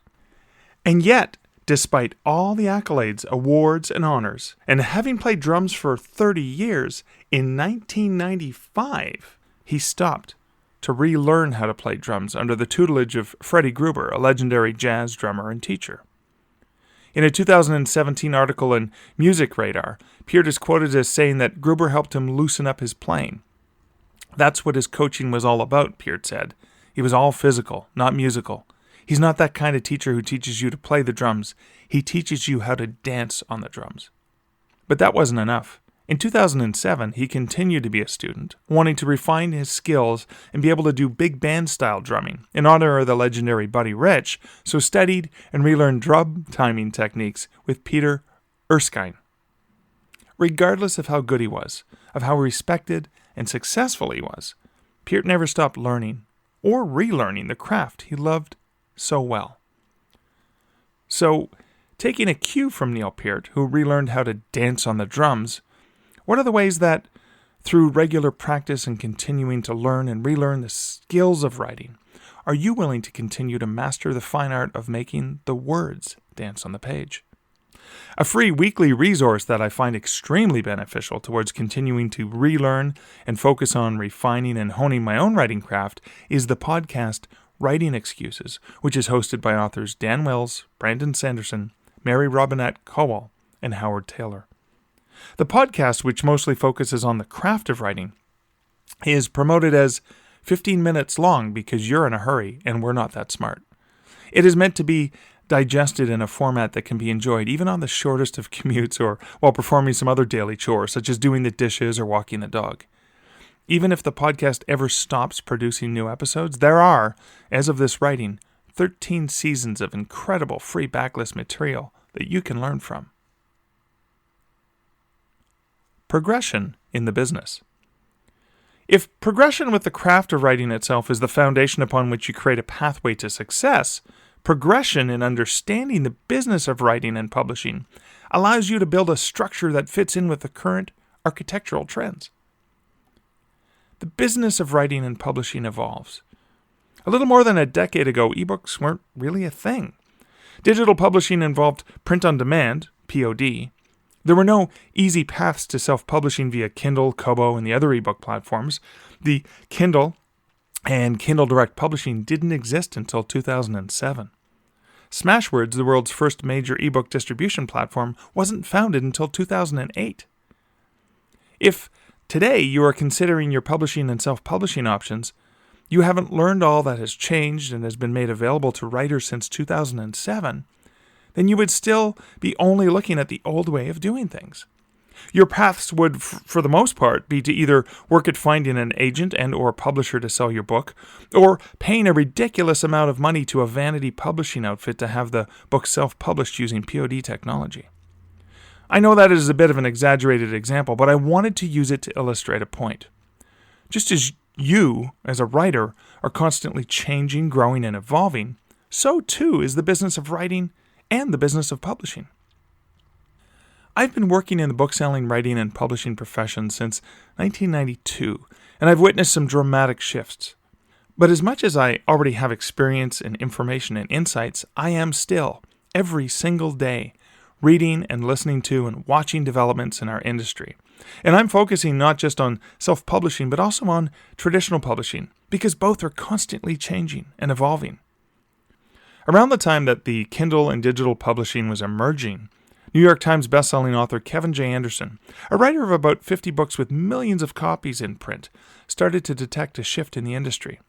And yet, despite all the accolades, awards, and honors, and having played drums for 30 years, in 1995, he stopped to relearn how to play drums under the tutelage of Freddie Gruber, a legendary jazz drummer and teacher. In a 2017 article in Music Radar, Peart is quoted as saying that Gruber helped him loosen up his playing. That's what his coaching was all about, Peart said. He was all physical, not musical. He's not that kind of teacher who teaches you to play the drums. He teaches you how to dance on the drums. But that wasn't enough. In 2007, he continued to be a student, wanting to refine his skills and be able to do big band-style drumming in honor of the legendary Buddy Rich, so studied and relearned drum timing techniques with Peter Erskine. regardless of how good he was, of how respected and successful he was, Peart never stopped learning or relearning the craft he loved so well. So, taking a cue from Neil Peart, who relearned how to dance on the drums, what are the ways that, through regular practice and continuing to learn and relearn the skills of writing, are you willing to continue to master the fine art of making the words dance on the page? A free weekly resource that I find extremely beneficial towards continuing to relearn and focus on refining and honing my own writing craft is the podcast Writing Excuses, which is hosted by authors Dan Wells, Brandon Sanderson, Mary Robinette Cowell, and Howard Taylor. The podcast, which mostly focuses on the craft of writing, is promoted as 15 minutes long because you're in a hurry and we're not that smart. It is meant to be digested in a format that can be enjoyed even on the shortest of commutes or while performing some other daily chores, such as doing the dishes or walking the dog. Even if the podcast ever stops producing new episodes, there are, as of this writing, 13 seasons of incredible free backlist material that you can learn from. Progression in the business. If progression with the craft of writing itself is the foundation upon which you create a pathway to success, progression in understanding the business of writing and publishing allows you to build a structure that fits in with the current architectural trends. The business of writing and publishing evolves. A little more than a decade ago, ebooks weren't really a thing. Digital publishing involved print on demand, POD. There were no easy paths to self-publishing via Kindle, Kobo, and the other ebook platforms. The Kindle and Kindle Direct Publishing didn't exist until 2007. Smashwords, the world's first major ebook distribution platform, wasn't founded until 2008. If today you are considering your publishing and self-publishing options, you haven't learned all that has changed and has been made available to writers since 2007, then you would still be only looking at the old way of doing things. Your paths would, for the most part, be to either work at finding an agent and or publisher to sell your book, or paying a ridiculous amount of money to a vanity publishing outfit to have the book self-published using POD technology. I know that is a bit of an exaggerated example, but I wanted to use it to illustrate a point. Just as you, as a writer, are constantly changing, growing, and evolving, so too is the business of writing and the business of publishing. I've been working in the book-selling, writing, and publishing profession since 1992, and I've witnessed some dramatic shifts. But as much as I already have experience and information and insights, I am still, every single day, reading and listening to and watching developments in our industry. And I'm focusing not just on self-publishing, but also on traditional publishing, because both are constantly changing and evolving. Around the time that the Kindle and digital publishing was emerging, New York Times bestselling author Kevin J. Anderson, a writer of about 50 books with millions of copies in print, started to detect a shift in the industry,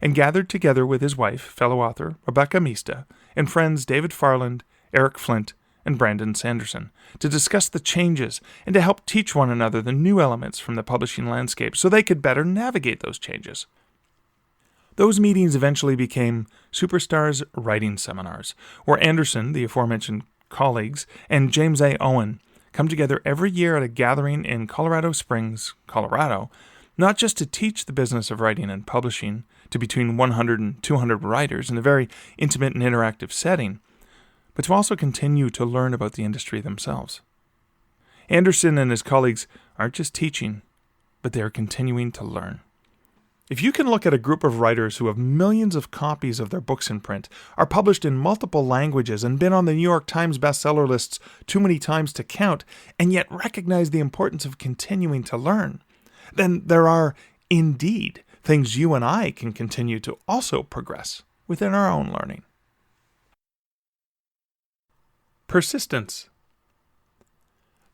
and gathered together with his wife, fellow author Rebecca Mista, and friends David Farland, Eric Flint, and Brandon Sanderson, to discuss the changes and to help teach one another the new elements from the publishing landscape so they could better navigate those changes. Those meetings eventually became Superstars Writing Seminars, where Anderson, the aforementioned colleagues, and James A. Owen come together every year at a gathering in Colorado Springs, Colorado, not just to teach the business of writing and publishing to between 100 and 200 writers in a very intimate and interactive setting, but to also continue to learn about the industry themselves. Anderson and his colleagues aren't just teaching, but they are continuing to learn. If you can look at a group of writers who have millions of copies of their books in print, are published in multiple languages, and been on the New York Times bestseller lists too many times to count, and yet recognize the importance of continuing to learn, then there are, indeed, things you and I can continue to also progress within our own learning. Persistence.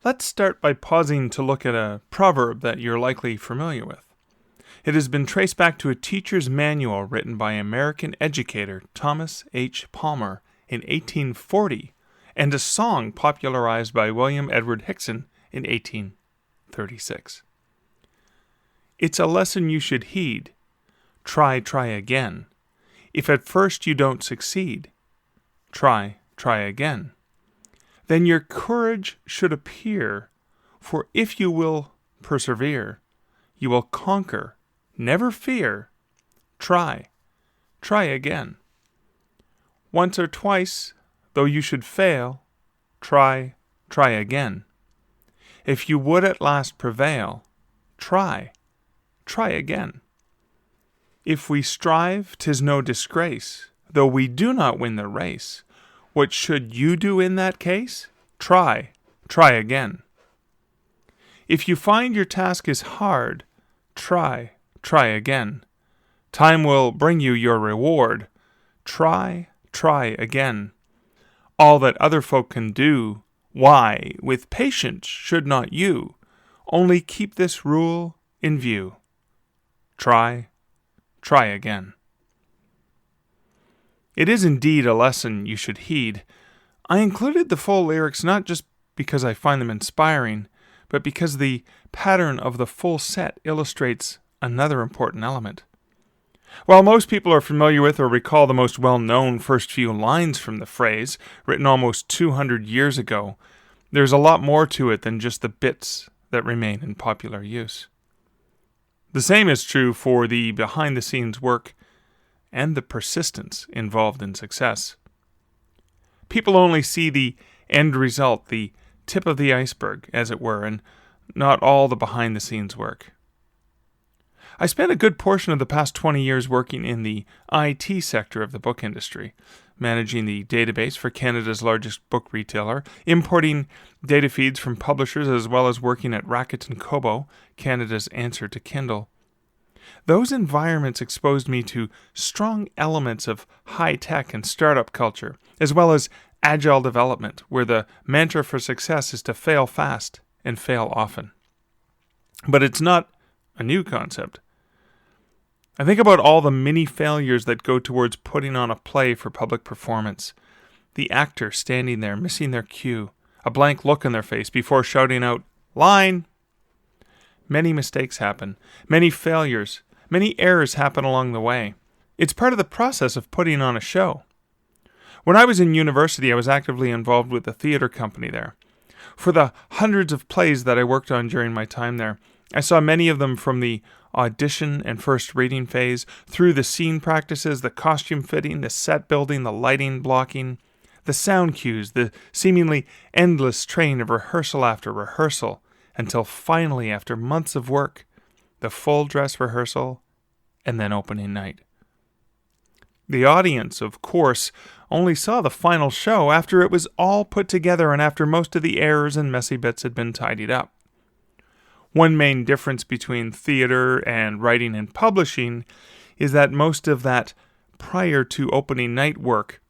Let's start by pausing to look at a proverb that you're likely familiar with. It has been traced back to a teacher's manual written by American educator Thomas H. Palmer in 1840 and a song popularized by William Edward Hickson in 1836. It's a lesson you should heed. Try again. If at first you don't succeed, try again. Then your courage should appear, For if you will persevere, you will conquer. Never fear. Try again. Once or twice, though you should fail, try again. If you would at last prevail, try again. If we strive, 'tis no disgrace, though we do not win the race. What should you do in that case? Try again. If you find your task is hard, try again. Time will bring you your reward. Try again. All that other folk can do, why, with patience should not you? Only keep this rule in view. Try again. It is indeed a lesson you should heed. I included the full lyrics not just because I find them inspiring, but because the pattern of the full set illustrates another important element. While most people are familiar with or recall the most well-known first few lines from the phrase, written almost 200 years ago, there's a lot more to it than just the bits that remain in popular use. The same is true for the behind-the-scenes work and the persistence involved in success. People only see the end result, the tip of the iceberg, as it were, and not all the behind-the-scenes work. I spent a good portion of the past 20 years working in the IT sector of the book industry, managing the database for Canada's largest book retailer, importing data feeds from publishers, as well as working at Rakuten Kobo, Canada's answer to Kindle. Those environments exposed me to strong elements of high-tech and startup culture, as well as agile development, where the mantra for success is to fail fast and fail often. But it's not a new concept. I think about all the many failures that go towards putting on a play for public performance. The actor standing there, missing their cue, a blank look on their face before shouting out, "Line!" Many mistakes happen, many failures, many errors happen along the way. It's part of the process of putting on a show. When I was in university, I was actively involved with the theater company there. For the hundreds of plays that I worked on during my time there, I saw many of them from the audition and first reading phase, through the scene practices, the costume fitting, the set building, the lighting blocking, the sound cues, the seemingly endless train of rehearsal after rehearsal, until finally, after months of work, the full dress rehearsal, and then opening night. The audience, of course, only saw the final show after it was all put together and after most of the errors and messy bits had been tidied up. One main difference between theater and writing and publishing is that most of that prior to opening night work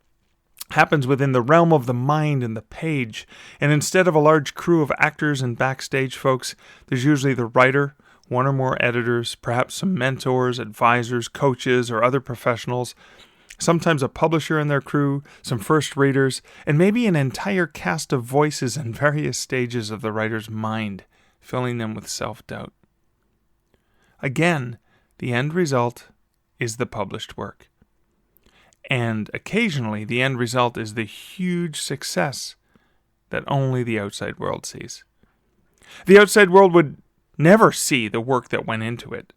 happens within the realm of the mind and the page, and instead of a large crew of actors and backstage folks, there's usually the writer, one or more editors, perhaps some mentors, advisors, coaches, or other professionals, sometimes a publisher in their crew, some first readers, and maybe an entire cast of voices in various stages of the writer's mind, filling them with self-doubt. Again, the end result is the published work. And occasionally, the end result is the huge success that only the outside world sees. The outside world would never see the work that went into it,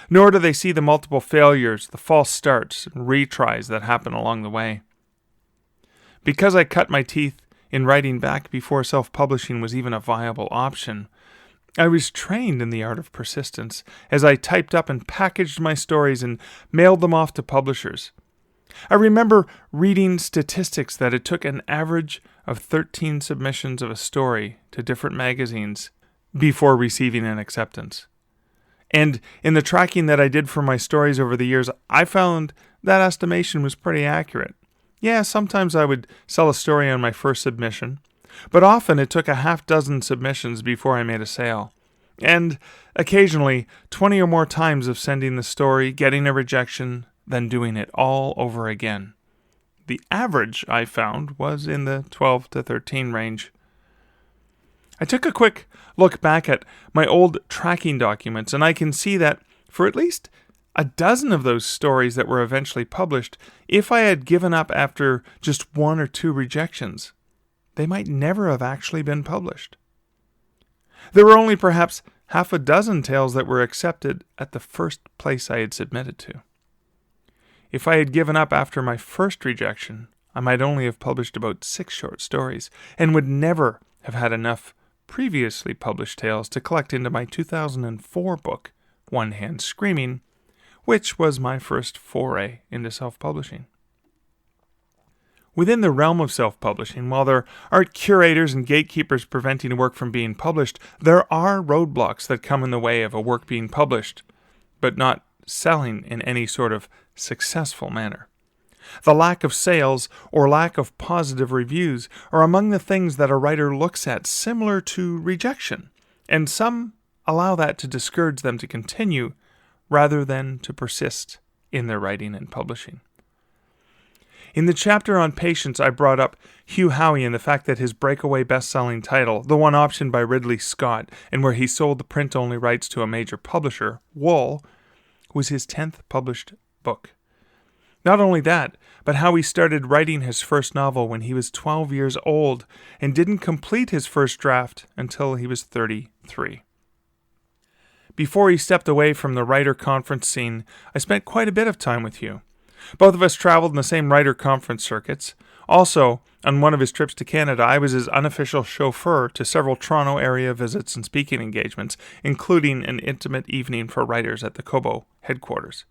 nor do they see the multiple failures, the false starts, and retries that happen along the way. Because I cut my teeth in writing back before self-publishing was even a viable option, I was trained in the art of persistence as I typed up and packaged my stories and mailed them off to publishers. I remember reading statistics that it took an average of 13 submissions of a story to different magazines before receiving an acceptance. And in the tracking that I did for my stories over the years, I found that estimation was pretty accurate. Yeah, sometimes I would sell a story on my first submission, but often it took a half dozen submissions before I made a sale. And occasionally, 20 or more times of sending the story, getting a rejection, then doing it all over again. The average, I found, was in the 12 to 13 range. I took a quick look back at my old tracking documents, and I can see that for at least a dozen of those stories that were eventually published, if I had given up after just 1 or 2 rejections, they might never have actually been published. There were only perhaps half a dozen tales that were accepted at the first place I had submitted to. If I had given up after my first rejection, I might only have published about 6 short stories, and would never have had enough previously published tales to collect into my 2004 book, One Hand Screaming, which was my first foray into self-publishing. Within the realm of self-publishing, while there aren't curators and gatekeepers preventing a work from being published, there are roadblocks that come in the way of a work being published, but not selling in any sort of successful manner. The lack of sales or lack of positive reviews are among the things that a writer looks at, similar to rejection, and some allow that to discourage them to continue rather than to persist in their writing and publishing. In the chapter on patience, I brought up Hugh Howey and the fact that his breakaway best-selling title, the one optioned by Ridley Scott, and where he sold the print-only rights to a major publisher, Wool, was his 10th published book. Not only that, but how he started writing his first novel when he was 12 years old and didn't complete his first draft until he was 33. Before he stepped away from the writer conference scene, I spent quite a bit of time with Hugh. Both of us traveled in the same writer conference circuits. Also, on one of his trips to Canada, I was his unofficial chauffeur to several Toronto area visits and speaking engagements, including an intimate evening for writers at the Kobo headquarters.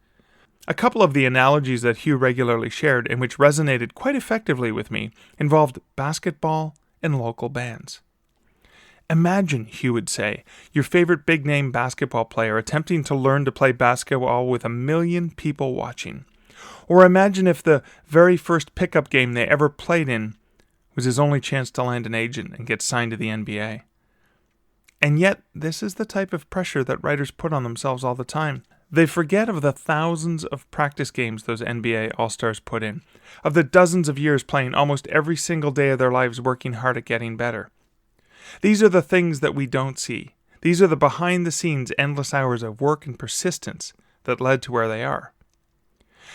A couple of the analogies that Hugh regularly shared, and which resonated quite effectively with me, involved basketball and local bands. Imagine, Hugh would say, your favorite big-name basketball player attempting to learn to play basketball with 1 million people watching. Or imagine if the very first pickup game they ever played in was his only chance to land an agent and get signed to the NBA. And yet, this is the type of pressure that writers put on themselves all the time. They forget of the thousands of practice games those NBA All-Stars put in, of the dozens of years playing almost every single day of their lives working hard at getting better. These are the things that we don't see. These are the behind-the-scenes endless hours of work and persistence that led to where they are.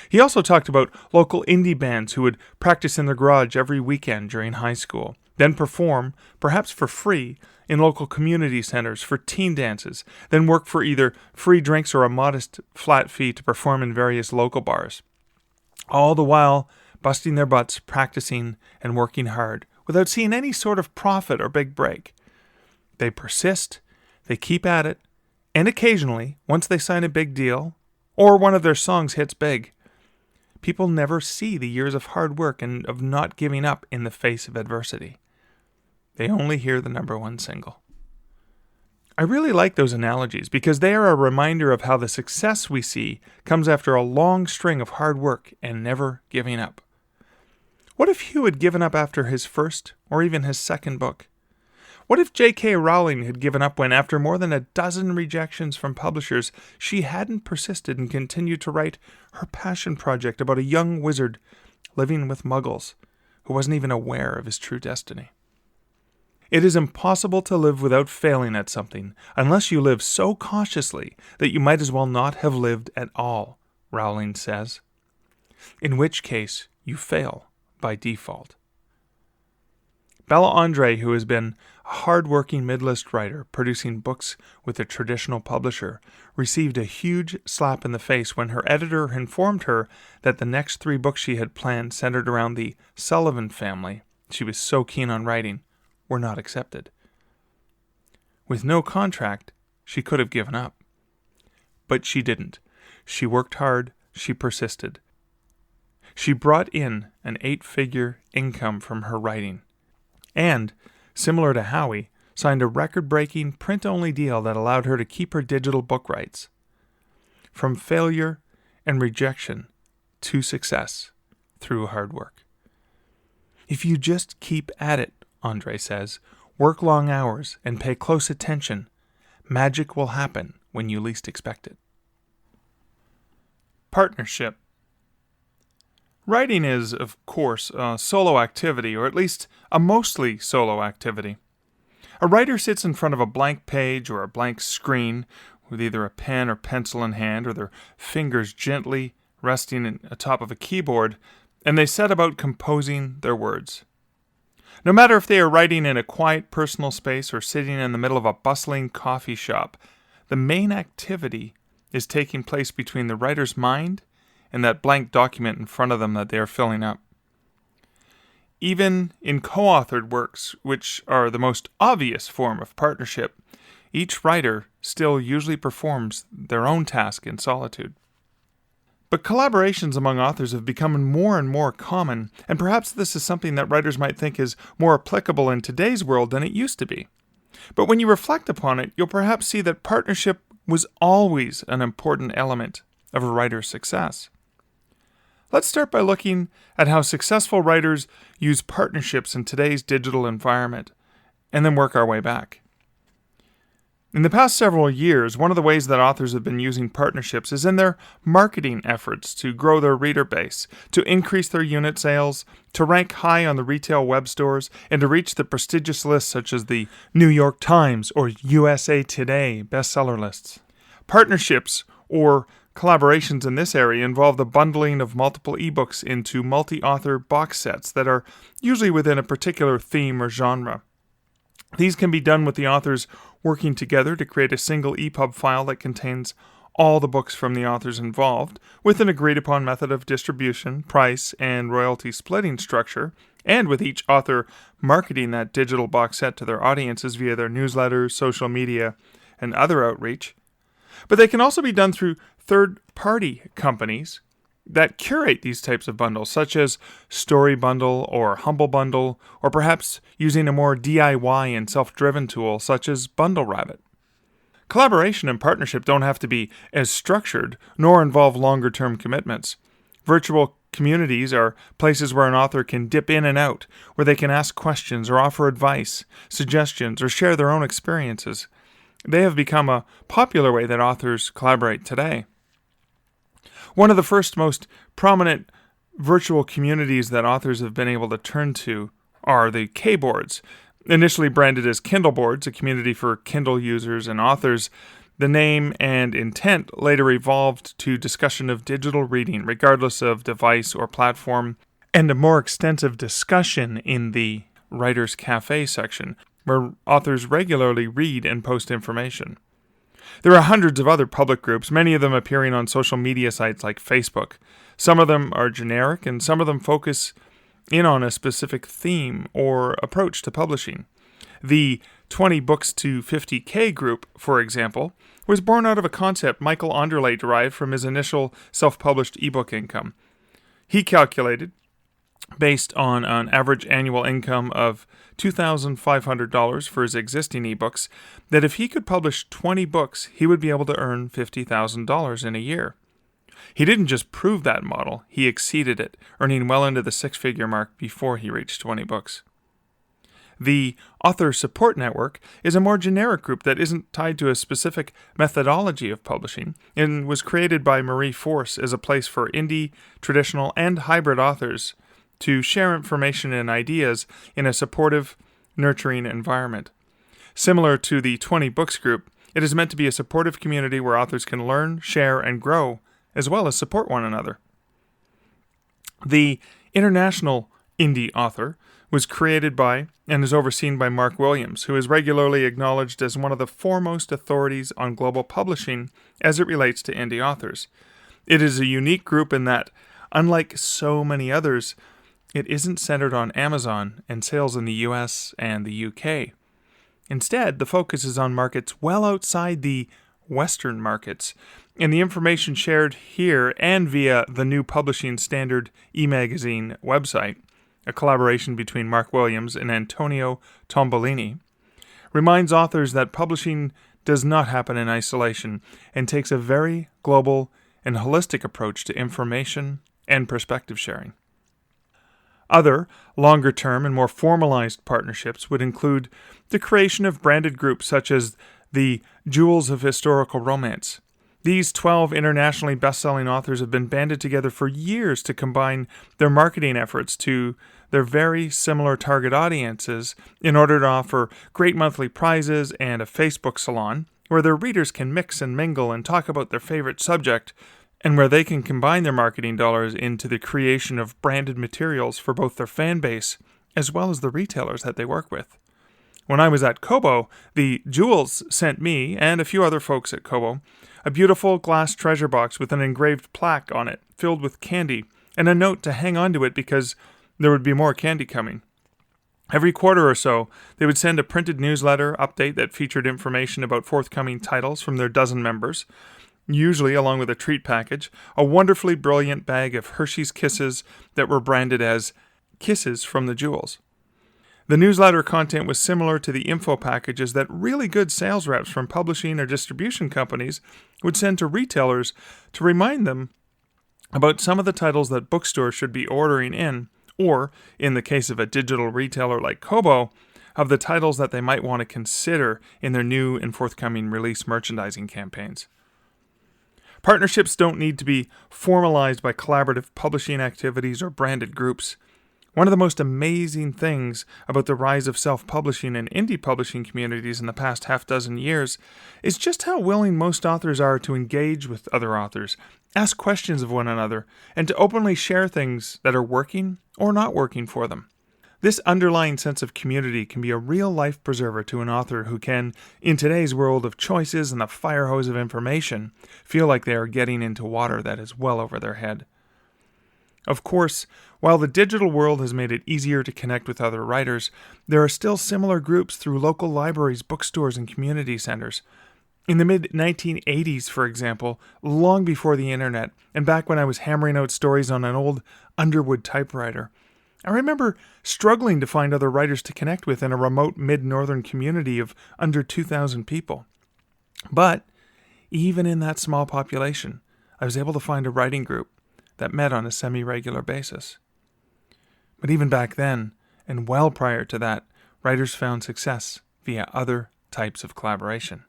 He also talked about local indie bands who would practice in their garage every weekend during high school, then perform, perhaps for free, in local community centers for teen dances, then work for either free drinks or a modest flat fee to perform in various local bars. All the while busting their butts, practicing, and working hard, without seeing any sort of profit or big break. They persist, they keep at it, and occasionally, once they sign a big deal, or one of their songs hits big, people never see the years of hard work and of not giving up in the face of adversity. They only hear the number 1 single. I really like those analogies because they are a reminder of how the success we see comes after a long string of hard work and never giving up. What if Hugh had given up after his first or even his second book? What if J.K. Rowling had given up when, after more than a dozen rejections from publishers, she hadn't persisted and continued to write her passion project about a young wizard living with muggles who wasn't even aware of his true destiny? It is impossible to live without failing at something unless you live so cautiously that you might as well not have lived at all, Rowling says. In which case, you fail by default. Bella Andre, who has been a hard-working mid-list writer producing books with a traditional publisher, received a huge slap in the face when her editor informed her that the next 3 books she had planned centered around the Sullivan family she was so keen on writing were not accepted. With no contract, she could have given up. But she didn't. She worked hard, she persisted. She brought in an 8-figure income from her writing, and, similar to Howey, signed a record-breaking print-only deal that allowed her to keep her digital book rights. From failure and rejection to success through hard work. If you just keep at it, Andre says, work long hours and pay close attention, magic will happen when you least expect it. Partnership. Writing is, of course, a solo activity, or at least a mostly solo activity. A writer sits in front of a blank page or a blank screen with either a pen or pencil in hand or their fingers gently resting atop of a keyboard, and they set about composing their words. No matter if they are writing in a quiet personal space or sitting in the middle of a bustling coffee shop, the main activity is taking place between the writer's mind and that blank document in front of them that they are filling up. Even in co-authored works, which are the most obvious form of partnership, each writer still usually performs their own task in solitude. But collaborations among authors have become more and more common, and perhaps this is something that writers might think is more applicable in today's world than it used to be. But when you reflect upon it, you'll perhaps see that partnership was always an important element of a writer's success. Let's start by looking at how successful writers use partnerships in today's digital environment, and then work our way back. In the past several years, one of the ways that authors have been using partnerships is in their marketing efforts to grow their reader base, to increase their unit sales, to rank high on the retail web stores, and to reach the prestigious lists such as the New York Times or USA Today bestseller lists. Partnerships, or collaborations in this area, involve the bundling of multiple ebooks into multi-author box sets that are usually within a particular theme or genre. These can be done with the authors working together to create a single EPUB file that contains all the books from the authors involved, with an agreed-upon method of distribution, price, and royalty splitting structure, and with each author marketing that digital box set to their audiences via their newsletters, social media, and other outreach. But they can also be done through third-party companies that curate these types of bundles, such as Story Bundle or Humble Bundle, or perhaps using a more DIY and self-driven tool such as Bundle Rabbit. Collaboration and partnership don't have to be as structured, nor involve longer-term commitments. Virtual communities are places where an author can dip in and out, where they can ask questions or offer advice, suggestions, or share their own experiences. They have become a popular way that authors collaborate today. One of the first most prominent virtual communities that authors have been able to turn to are the K-boards. Initially branded as Kindle boards, a community for Kindle users and authors, the name and intent later evolved to discussion of digital reading, regardless of device or platform, and a more extensive discussion in the Writers' Cafe section, where authors regularly read and post information. There are hundreds of other public groups, many of them appearing on social media sites like Facebook. Some of them are generic, and some of them focus in on a specific theme or approach to publishing. The 20 books to 50K group, for example, was born out of a concept Michael Anderle derived from his initial self-published ebook income. He calculated, based on an average annual income of $2,500 for his existing ebooks, that if he could publish 20 books, he would be able to earn $50,000 in a year. He didn't just prove that model, he exceeded it, earning well into the six-figure mark before he reached 20 books. The Author Support Network is a more generic group that isn't tied to a specific methodology of publishing, and was created by Marie Force as a place for indie, traditional, and hybrid authors to share information and ideas in a supportive, nurturing environment. Similar to the 20 Books group, it is meant to be a supportive community where authors can learn, share, and grow, as well as support one another. The International Indie Author was created by and is overseen by Mark Williams, who is regularly acknowledged as one of the foremost authorities on global publishing as it relates to indie authors. It is a unique group in that, unlike so many others, it isn't centered on Amazon and sales in the US and the UK. Instead, the focus is on markets well outside the Western markets, and the information shared here and via the New Publishing Standard e-magazine website, a collaboration between Mark Williams and Antonio Tombolini, reminds authors that publishing does not happen in isolation and takes a very global and holistic approach to information and perspective sharing. Other, longer-term and more formalized partnerships would include the creation of branded groups such as the Jewels of Historical Romance. These 12 internationally best-selling authors have been banded together for years to combine their marketing efforts to their very similar target audiences in order to offer great monthly prizes and a Facebook salon where their readers can mix and mingle and talk about their favorite subject, and where they can combine their marketing dollars into the creation of branded materials for both their fan base as well as the retailers that they work with. When I was at Kobo, the Jewels sent me, and a few other folks at Kobo, a beautiful glass treasure box with an engraved plaque on it, filled with candy, and a note to hang on to it because there would be more candy coming. Every quarter or so, they would send a printed newsletter update that featured information about forthcoming titles from their dozen members, usually along with a treat package, a wonderfully brilliant bag of Hershey's Kisses that were branded as Kisses from the Jewels. The newsletter content was similar to the info packages that really good sales reps from publishing or distribution companies would send to retailers to remind them about some of the titles that bookstores should be ordering in, or, in the case of a digital retailer like Kobo, of the titles that they might want to consider in their new and forthcoming release merchandising campaigns. Partnerships don't need to be formalized by collaborative publishing activities or branded groups. One of the most amazing things about the rise of self-publishing and indie publishing communities in the past half-dozen years is just how willing most authors are to engage with other authors, ask questions of one another, and to openly share things that are working or not working for them. This underlying sense of community can be a real life preserver to an author who can, in today's world of choices and the fire hose of information, feel like they are getting into water that is well over their head. Of course, while the digital world has made it easier to connect with other writers, there are still similar groups through local libraries, bookstores, and community centers. In the mid-1980s, for example, long before the internet, and back when I was hammering out stories on an old Underwood typewriter, I remember struggling to find other writers to connect with in a remote mid-northern community of under 2,000 people. But even in that small population, I was able to find a writing group that met on a semi-regular basis. But even back then, and well prior to that, writers found success via other types of collaboration.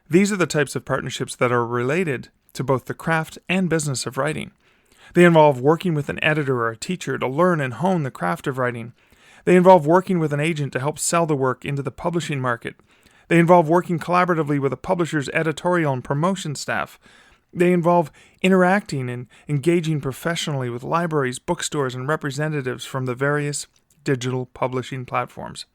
These are the types of partnerships that are related to both the craft and business of writing. They involve working with an editor or a teacher to learn and hone the craft of writing. They involve working with an agent to help sell the work into the publishing market. They involve working collaboratively with a publisher's editorial and promotion staff. They involve interacting and engaging professionally with libraries, bookstores, and representatives from the various digital publishing platforms.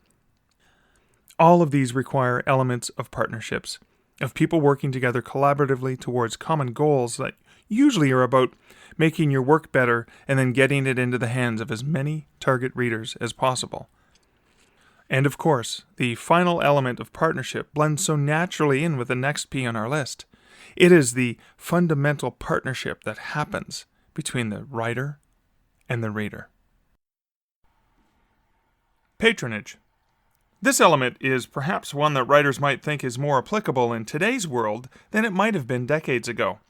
All of these require elements of partnerships, of people working together collaboratively towards common goals that usually are about making your work better and then getting it into the hands of as many target readers as possible. And of course, the final element of partnership blends so naturally in with the next P on our list. It is the fundamental partnership that happens between the writer and the reader. Patronage. This element is perhaps one that writers might think is more applicable in today's world than it might have been decades ago.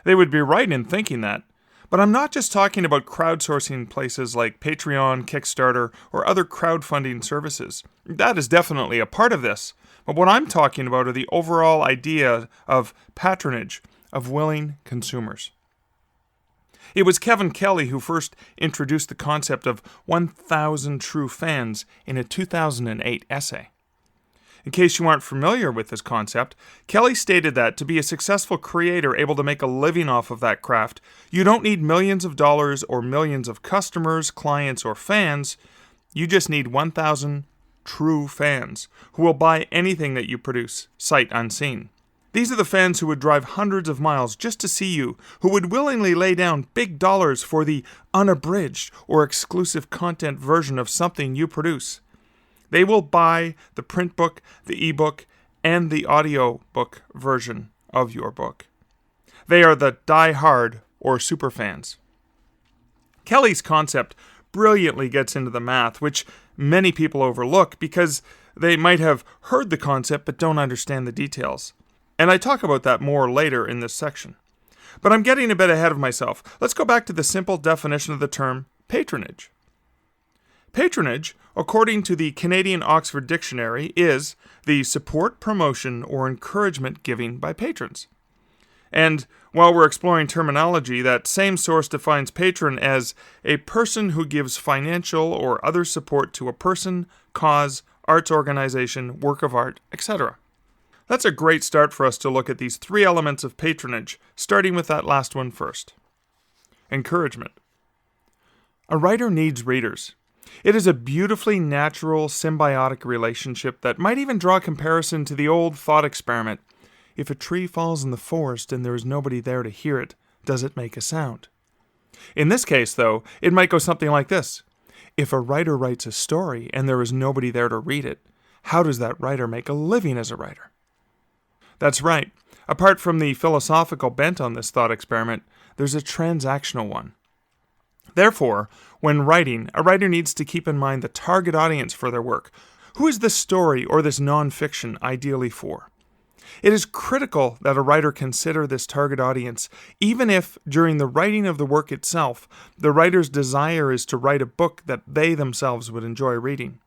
They would be right in thinking that, but I'm not just talking about crowdsourcing places like Patreon, Kickstarter, or other crowdfunding services. That is definitely a part of this. But what I'm talking about are the overall idea of patronage, of willing consumers. It was Kevin Kelly who first introduced the concept of 1,000 true fans in a 2008 essay. In case you aren't familiar with this concept, Kelly stated that to be a successful creator able to make a living off of that craft, you don't need millions of dollars or millions of customers, clients, or fans. You just need 1,000 true fans who will buy anything that you produce, sight unseen. These are the fans who would drive hundreds of miles just to see you, who would willingly lay down big dollars for the unabridged or exclusive content version of something you produce. They will buy the print book, the ebook, and the audiobook version of your book. They are the die-hard or superfans. Kelly's concept brilliantly gets into the math, which many people overlook because they might have heard the concept but don't understand the details. And I talk about that more later in this section. But I'm getting a bit ahead of myself. Let's go back to the simple definition of the term patronage. Patronage, according to the Canadian Oxford Dictionary, is the support, promotion, or encouragement given by patrons. And while we're exploring terminology, that same source defines patron as a person who gives financial or other support to a person, cause, arts organization, work of art, etc. That's a great start for us to look at these three elements of patronage, starting with that last one first. Encouragement. A writer needs readers. It is a beautifully natural, symbiotic relationship that might even draw a comparison to the old thought experiment. If a tree falls in the forest and there is nobody there to hear it, does it make a sound? In this case, though, it might go something like this. If a writer writes a story and there is nobody there to read it, how does that writer make a living as a writer? That's right. Apart from the philosophical bent on this thought experiment, there's a transactional one. Therefore, when writing, a writer needs to keep in mind the target audience for their work. Who is this story or this nonfiction ideally for? It is critical that a writer consider this target audience, even if, during the writing of the work itself, the writer's desire is to write a book that they themselves would enjoy reading.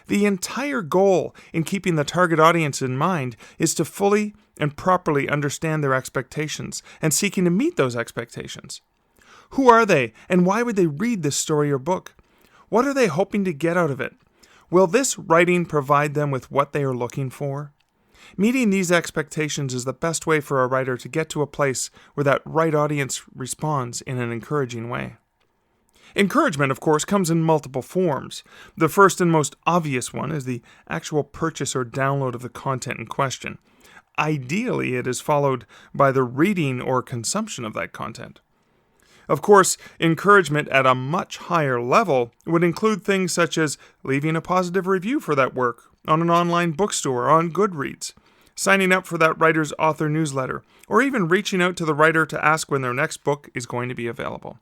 The entire goal in keeping the target audience in mind is to fully and properly understand their expectations and seeking to meet those expectations. Who are they, and why would they read this story or book? What are they hoping to get out of it? Will this writing provide them with what they are looking for? Meeting these expectations is the best way for a writer to get to a place where that right audience responds in an encouraging way. Encouragement, of course, comes in multiple forms. The first and most obvious one is the actual purchase or download of the content in question. Ideally, it is followed by the reading or consumption of that content. Of course, encouragement at a much higher level would include things such as leaving a positive review for that work on an online bookstore or on Goodreads, signing up for that writer's author newsletter, or even reaching out to the writer to ask when their next book is going to be available.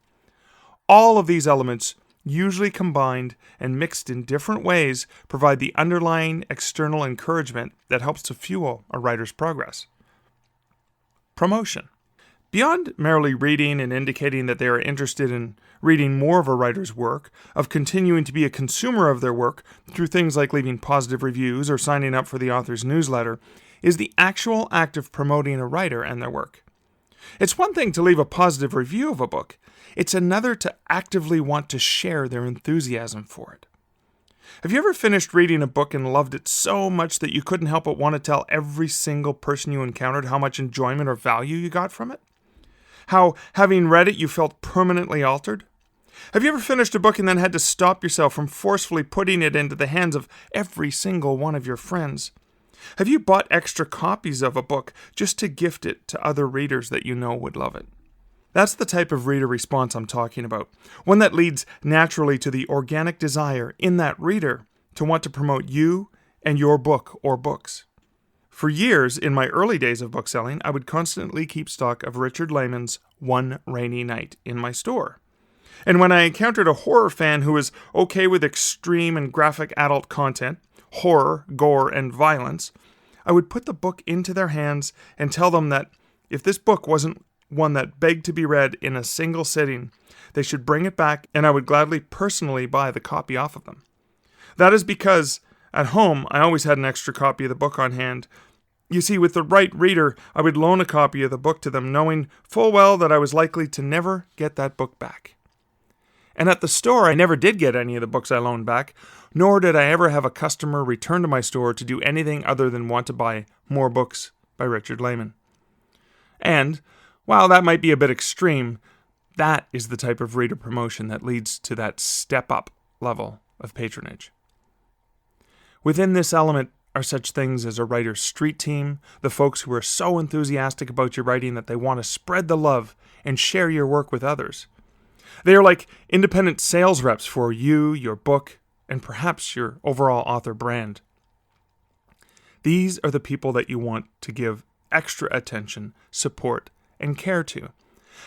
All of these elements, usually combined and mixed in different ways, provide the underlying external encouragement that helps to fuel a writer's progress. Promotion. Beyond merely reading and indicating that they are interested in reading more of a writer's work, of continuing to be a consumer of their work through things like leaving positive reviews or signing up for the author's newsletter, is the actual act of promoting a writer and their work. It's one thing to leave a positive review of a book. It's another to actively want to share their enthusiasm for it. Have you ever finished reading a book and loved it so much that you couldn't help but want to tell every single person you encountered how much enjoyment or value you got from it? How, having read it, you felt permanently altered? Have you ever finished a book and then had to stop yourself from forcefully putting it into the hands of every single one of your friends? Have you bought extra copies of a book just to gift it to other readers that you know would love it? That's the type of reader response I'm talking about, one that leads naturally to the organic desire in that reader to want to promote you and your book or books. For years, in my early days of bookselling, I would constantly keep stock of Richard Lehman's One Rainy Night in my store. And when I encountered a horror fan who was okay with extreme and graphic adult content, horror, gore, and violence, I would put the book into their hands and tell them that if this book wasn't one that begged to be read in a single sitting, they should bring it back and I would gladly personally buy the copy off of them. That is because at home I always had an extra copy of the book on hand. You see, with the right reader, I would loan a copy of the book to them, knowing full well that I was likely to never get that book back. And at the store, I never did get any of the books I loaned back, nor did I ever have a customer return to my store to do anything other than want to buy more books by Richard Lehman. And, while that might be a bit extreme, that is the type of reader promotion that leads to that step-up level of patronage. Within this element are such things as a writer's street team, the folks who are so enthusiastic about your writing that they want to spread the love and share your work with others. They are like independent sales reps for you, your book, and perhaps your overall author brand. These are the people that you want to give extra attention, support, and care to.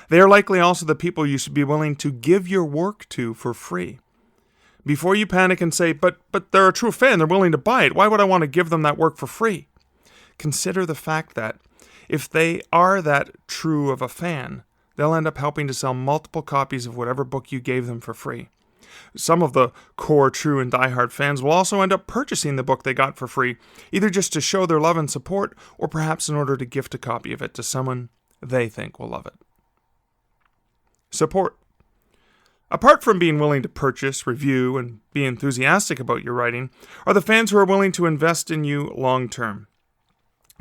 They are likely also the people you should be willing to give your work to for free. Before you panic and say, but they're a true fan, they're willing to buy it, why would I want to give them that work for free? Consider the fact that if they are that true of a fan, they'll end up helping to sell multiple copies of whatever book you gave them for free. Some of the core, true, and diehard fans will also end up purchasing the book they got for free, either just to show their love and support, or perhaps in order to gift a copy of it to someone they think will love it. Support. Apart from being willing to purchase, review, and be enthusiastic about your writing, are the fans who are willing to invest in you long term.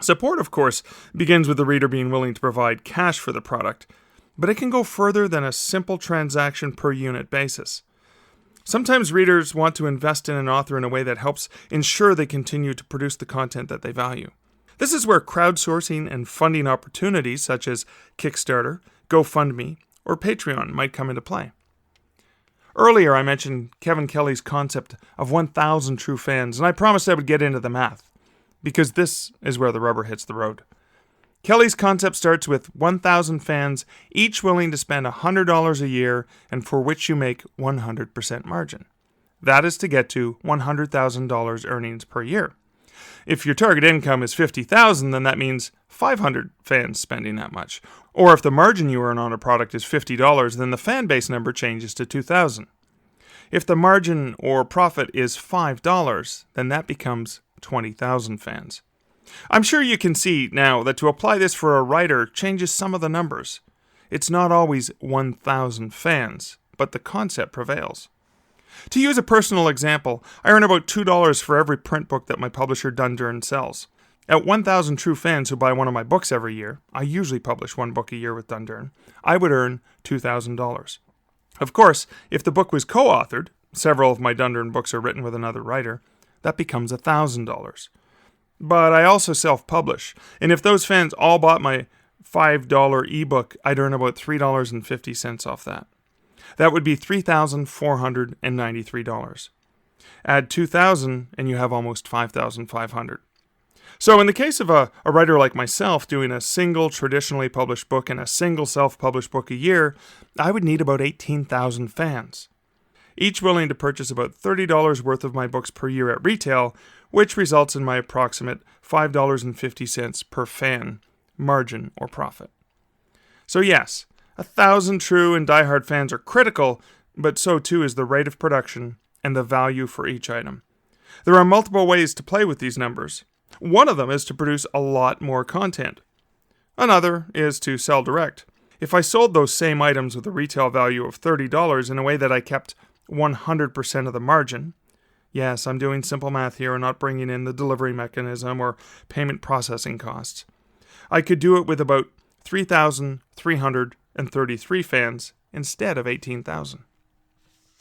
Support, of course, begins with the reader being willing to provide cash for the product, but it can go further than a simple transaction per unit basis. Sometimes readers want to invest in an author in a way that helps ensure they continue to produce the content that they value. This is where crowdsourcing and funding opportunities such as Kickstarter, GoFundMe, or Patreon might come into play. Earlier, I mentioned Kevin Kelly's concept of 1,000 true fans, and I promised I would get into the math, because this is where the rubber hits the road. Kelly's concept starts with 1,000 fans, each willing to spend $100 a year and for which you make 100% margin. That is to get to $100,000 earnings per year. If your target income is $50,000, then that means 500 fans spending that much. Or if the margin you earn on a product is $50, then the fan base number changes to 2,000. If the margin or profit is $5, then that becomes 20,000 fans. I'm sure you can see now that to apply this for a writer changes some of the numbers. It's not always 1,000 fans, but the concept prevails. To use a personal example, I earn about $2 for every print book that my publisher Dundurn sells. At 1,000 true fans who buy one of my books every year, I usually publish one book a year with Dundurn, I would earn $2,000. Of course, if the book was co-authored, several of my Dundurn books are written with another writer, that becomes $1,000. But I also self-publish, and if those fans all bought my $5 ebook, I'd earn about $3.50 off that. That would be $3,493. Add $2,000 and you have almost $5,500. So in the case of a writer like myself doing a single traditionally published book and a single self-published book a year, I would need about 18,000 fans, each willing to purchase about $30 worth of my books per year at retail, which results in my approximate $5.50 per fan margin or profit. So yes, 1,000 true and diehard fans are critical, but so too is the rate of production and the value for each item. There are multiple ways to play with these numbers. One of them is to produce a lot more content. Another is to sell direct. If I sold those same items with a retail value of $30 in a way that I kept 100% of the margin, yes, I'm doing simple math here and not bringing in the delivery mechanism or payment processing costs, I could do it with about 3,333 fans instead of 18,000.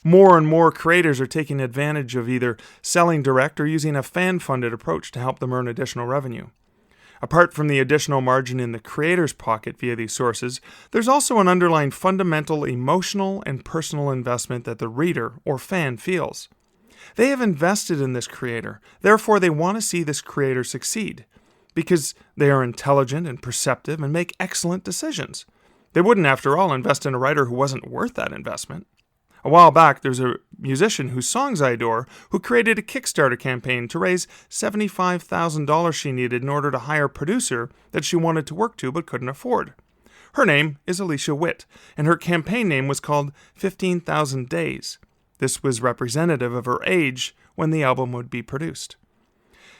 More and more creators are taking advantage of either selling direct or using a fan-funded approach to help them earn additional revenue. Apart from the additional margin in the creator's pocket via these sources, there's also an underlying fundamental emotional and personal investment that the reader or fan feels. They have invested in this creator, therefore they want to see this creator succeed, because they are intelligent and perceptive and make excellent decisions. They wouldn't, after all, invest in a writer who wasn't worth that investment. A while back, there's a musician whose songs I adore who created a Kickstarter campaign to raise $75,000 she needed in order to hire a producer that she wanted to work to but couldn't afford. Her name is Alicia Witt, and her campaign name was called 15,000 Days. This was representative of her age when the album would be produced.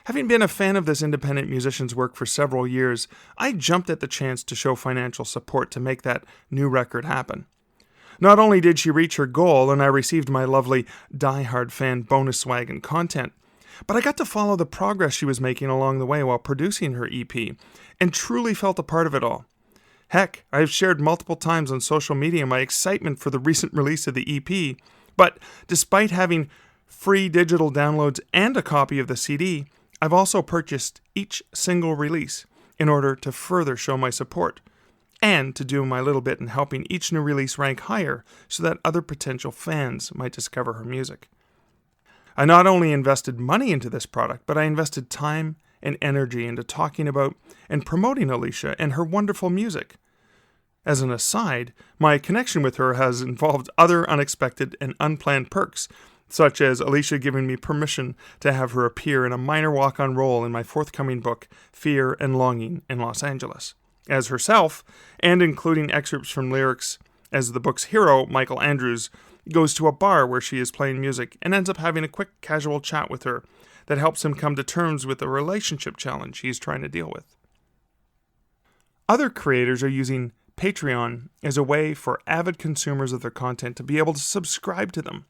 Having been a fan of this independent musician's work for several years, I jumped at the chance to show financial support to make that new record happen. Not only did she reach her goal and I received my lovely Die-Hard fan bonus swag and content, but I got to follow the progress she was making along the way while producing her EP and truly felt a part of it all. Heck, I've shared multiple times on social media my excitement for the recent release of the EP, but despite having free digital downloads and a copy of the CD, I've also purchased each single release in order to further show my support, and to do my little bit in helping each new release rank higher so that other potential fans might discover her music. I not only invested money into this product, but I invested time and energy into talking about and promoting Alicia and her wonderful music. As an aside, my connection with her has involved other unexpected and unplanned perks, such as Alicia giving me permission to have her appear in a minor walk-on role in my forthcoming book, Fear and Longing in Los Angeles, as herself, and including excerpts from lyrics as the book's hero, Michael Andrews, goes to a bar where she is playing music and ends up having a quick casual chat with her that helps him come to terms with the relationship challenge he's trying to deal with. Other creators are using Patreon as a way for avid consumers of their content to be able to subscribe to them.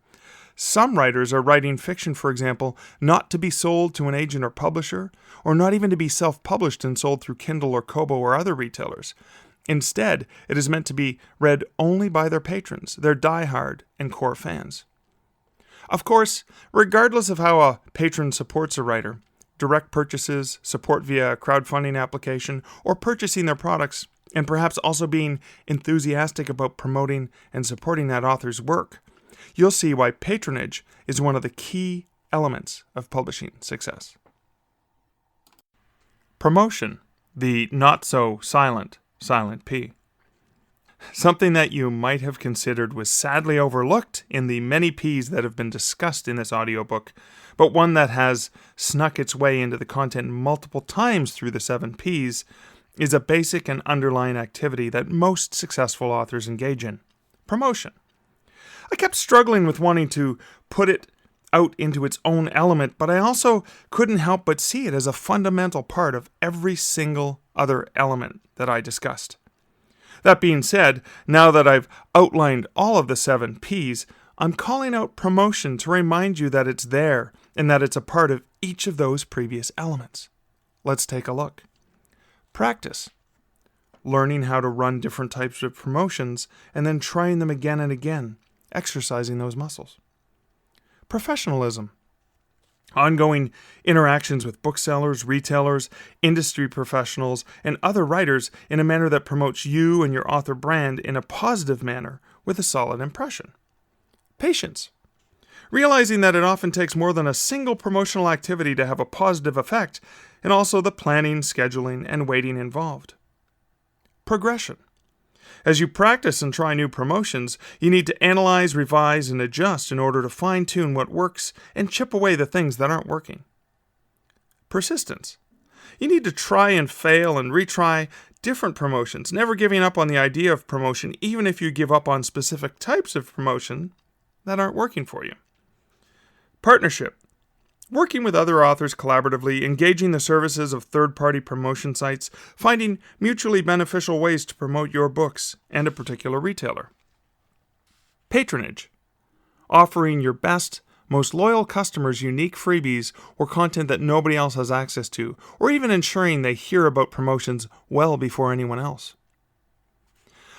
Some writers are writing fiction, for example, not to be sold to an agent or publisher, or not even to be self-published and sold through Kindle or Kobo or other retailers. Instead, it is meant to be read only by their patrons, their die-hard and core fans. Of course, regardless of how a patron supports a writer, direct purchases, support via a crowdfunding application, or purchasing their products, and perhaps also being enthusiastic about promoting and supporting that author's work, you'll see why patronage is one of the key elements of publishing success. Promotion, the not-so-silent P. Something that you might have considered was sadly overlooked in the many P's that have been discussed in this audiobook, but one that has snuck its way into the content multiple times through the 7 P's, is a basic and underlying activity that most successful authors engage in: promotion. I kept struggling with wanting to put it out into its own element, but I also couldn't help but see it as a fundamental part of every single other element that I discussed. That being said, now that I've outlined all of the 7 P's, I'm calling out promotion to remind you that it's there and that it's a part of each of those previous elements. Let's take a look. Practice. Learning how to run different types of promotions and then trying them again and again, exercising those muscles. Professionalism. Ongoing interactions with booksellers, retailers, industry professionals, and other writers in a manner that promotes you and your author brand in a positive manner with a solid impression. Patience. Realizing that it often takes more than a single promotional activity to have a positive effect, and also the planning, scheduling, and waiting involved. Progression. As you practice and try new promotions, you need to analyze, revise, and adjust in order to fine-tune what works and chip away the things that aren't working. Persistence. You need to try and fail and retry different promotions, never giving up on the idea of promotion, even if you give up on specific types of promotion that aren't working for you. Partnership. Working with other authors collaboratively, engaging the services of third-party promotion sites, finding mutually beneficial ways to promote your books and a particular retailer. Patronage. Offering your best, most loyal customers unique freebies or content that nobody else has access to, or even ensuring they hear about promotions well before anyone else.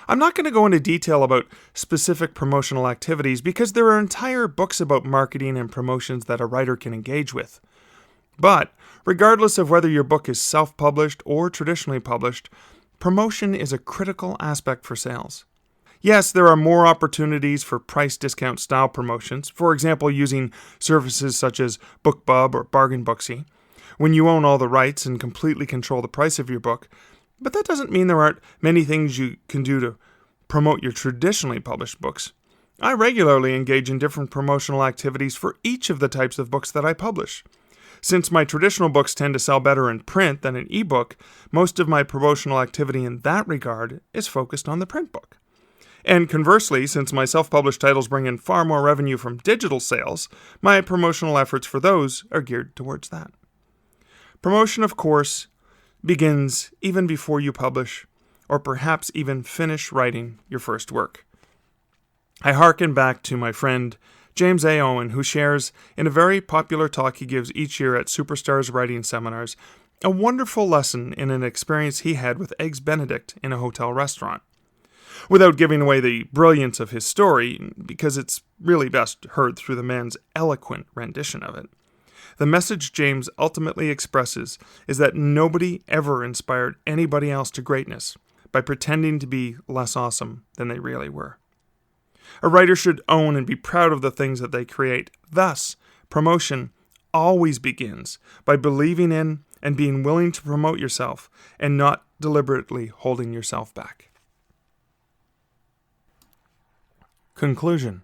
I'm not going to go into detail about specific promotional activities because there are entire books about marketing and promotions that a writer can engage with. But, regardless of whether your book is self-published or traditionally published, promotion is a critical aspect for sales. Yes, there are more opportunities for price discount style promotions, for example using services such as BookBub or Bargain Booksy, when you own all the rights and completely control the price of your book. But that doesn't mean there aren't many things you can do to promote your traditionally published books. I regularly engage in different promotional activities for each of the types of books that I publish. Since my traditional books tend to sell better in print than in ebook, most of my promotional activity in that regard is focused on the print book. And conversely, since my self-published titles bring in far more revenue from digital sales, my promotional efforts for those are geared towards that. Promotion, of course, begins even before you publish, or perhaps even finish writing your first work. I hearken back to my friend James A. Owen, who shares in a very popular talk he gives each year at Superstars Writing Seminars, a wonderful lesson in an experience he had with Eggs Benedict in a hotel restaurant. Without giving away the brilliance of his story, because it's really best heard through the man's eloquent rendition of it, the message James ultimately expresses is that nobody ever inspired anybody else to greatness by pretending to be less awesome than they really were. A writer should own and be proud of the things that they create. Thus, promotion always begins by believing in and being willing to promote yourself and not deliberately holding yourself back. Conclusion.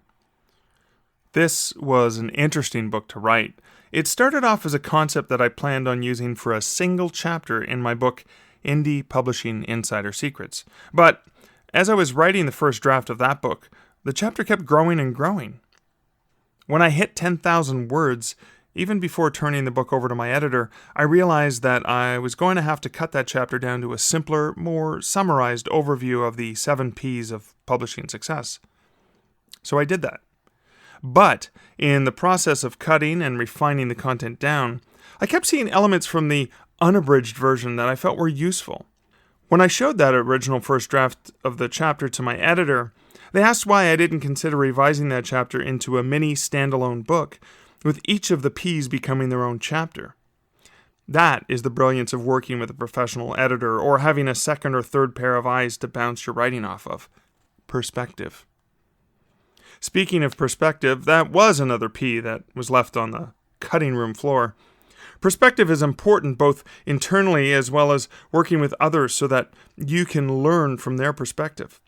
This was an interesting book to write. It started off as a concept that I planned on using for a single chapter in my book, Indie Publishing Insider Secrets. But as I was writing the first draft of that book, the chapter kept growing and growing. When I hit 10,000 words, even before turning the book over to my editor, I realized that I was going to have to cut that chapter down to a simpler, more summarized overview of the 7 P's of publishing success. So I did that. But in the process of cutting and refining the content down, I kept seeing elements from the unabridged version that I felt were useful. When I showed that original first draft of the chapter to my editor, They asked why I didn't consider revising that chapter into a mini standalone book, with each of the P's becoming their own chapter. That is the brilliance of working with a professional editor or having a second or third pair of eyes to bounce your writing off of. Perspective. Speaking of perspective, that was another P that was left on the cutting room floor. Perspective is important both internally as well as working with others so that you can learn from their perspective.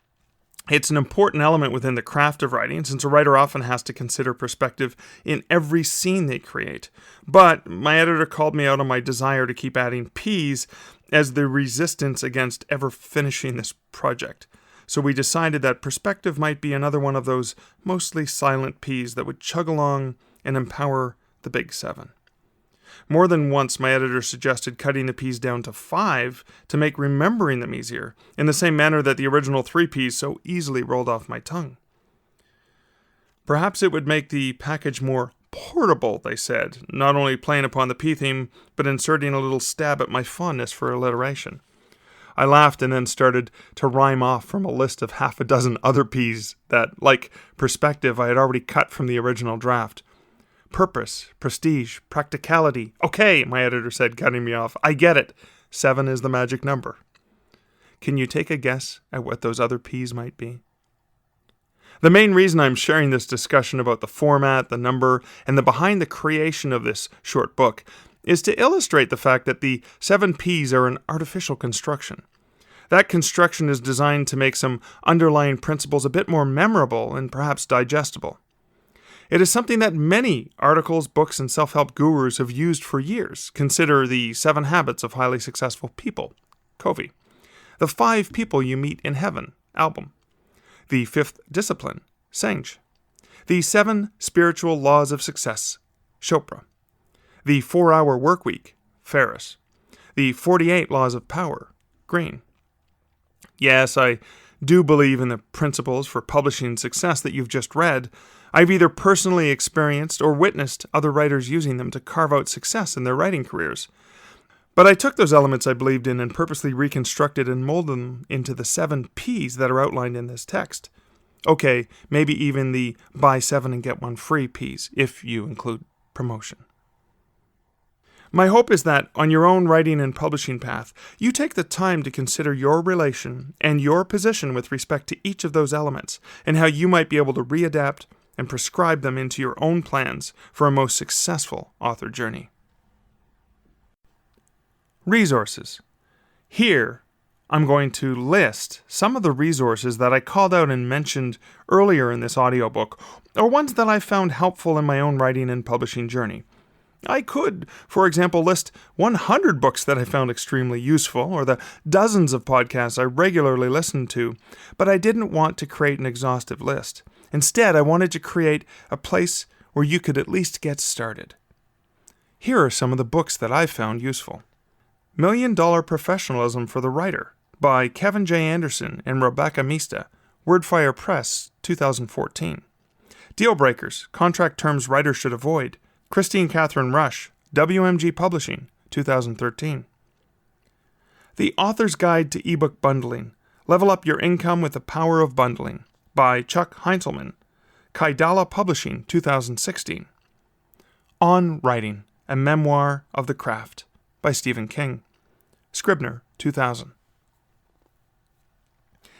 It's an important element within the craft of writing, since a writer often has to consider perspective in every scene they create. But my editor called me out on my desire to keep adding P's as the resistance against ever finishing this project. So we decided that perspective might be another one of those mostly silent P's that would chug along and empower the big 7. More than once, my editor suggested cutting the P's down to 5 to make remembering them easier, in the same manner that the original 3 P's so easily rolled off my tongue. Perhaps it would make the package more portable, they said, not only playing upon the P theme, but inserting a little stab at my fondness for alliteration. I laughed and then started to rhyme off from a list of half a dozen other P's that, like perspective, I had already cut from the original draft. Purpose, prestige, practicality. Okay, my editor said, cutting me off. I get it. 7 is the magic number. Can you take a guess at what those other P's might be? The main reason I'm sharing this discussion about the format, the number, and the behind the creation of this short book is to illustrate the fact that the 7 P's are an artificial construction. That construction is designed to make some underlying principles a bit more memorable and perhaps digestible. It is something that many articles, books, and self-help gurus have used for years. Consider the 7 Habits of Highly Successful People, Covey. The 5 People You Meet in Heaven, Album. The 5th Discipline, Senge. The 7 Spiritual Laws of Success, Chopra. The 4-Hour Workweek, Ferris. The 48 Laws of Power, Green. Yes, I do believe in the principles for publishing success that you've just read. I've either personally experienced or witnessed other writers using them to carve out success in their writing careers. But I took those elements I believed in and purposely reconstructed and molded them into the 7 P's that are outlined in this text. Okay, maybe even the buy 7 and get 1 free P's, if you include promotion. My hope is that on your own writing and publishing path, you take the time to consider your relation and your position with respect to each of those elements, and how you might be able to readapt and prescribe them into your own plans for a most successful author journey. Resources. Here, I'm going to list some of the resources that I called out and mentioned earlier in this audiobook, or ones that I found helpful in my own writing and publishing journey. I could, for example, list 100 books that I found extremely useful, or the dozens of podcasts I regularly listen to, but I didn't want to create an exhaustive list. Instead, I wanted to create a place where you could at least get started. Here are some of the books that I found useful. $1 Million Professionalism for the Writer by Kevin J. Anderson and Rebecca Mista, Wordfire Press, 2014. Deal Breakers, Contract Terms Writers Should Avoid, Christine Catherine Rush, WMG Publishing, 2013. The Author's Guide to Ebook Bundling, Level Up Your Income with the Power of Bundling, by Chuck Heinzelman, Kaidala Publishing, 2016. On Writing, A Memoir of the Craft, by Stephen King, Scribner, 2000.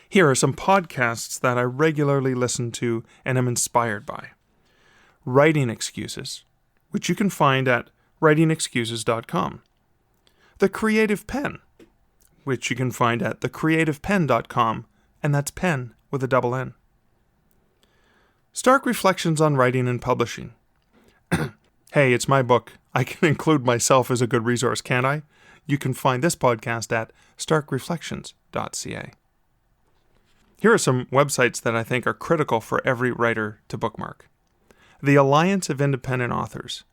Here are some podcasts that I regularly listen to and am inspired by. Writing Excuses, which you can find at writingexcuses.com. The Creative Pen, which you can find at thecreativepen.com, and that's pen with a double N. Stark Reflections on Writing and Publishing. Hey, it's my book. I can include myself as a good resource, can't I? You can find this podcast at starkreflections.ca. Here are some websites that I think are critical for every writer to bookmark. The Alliance of Independent Authors,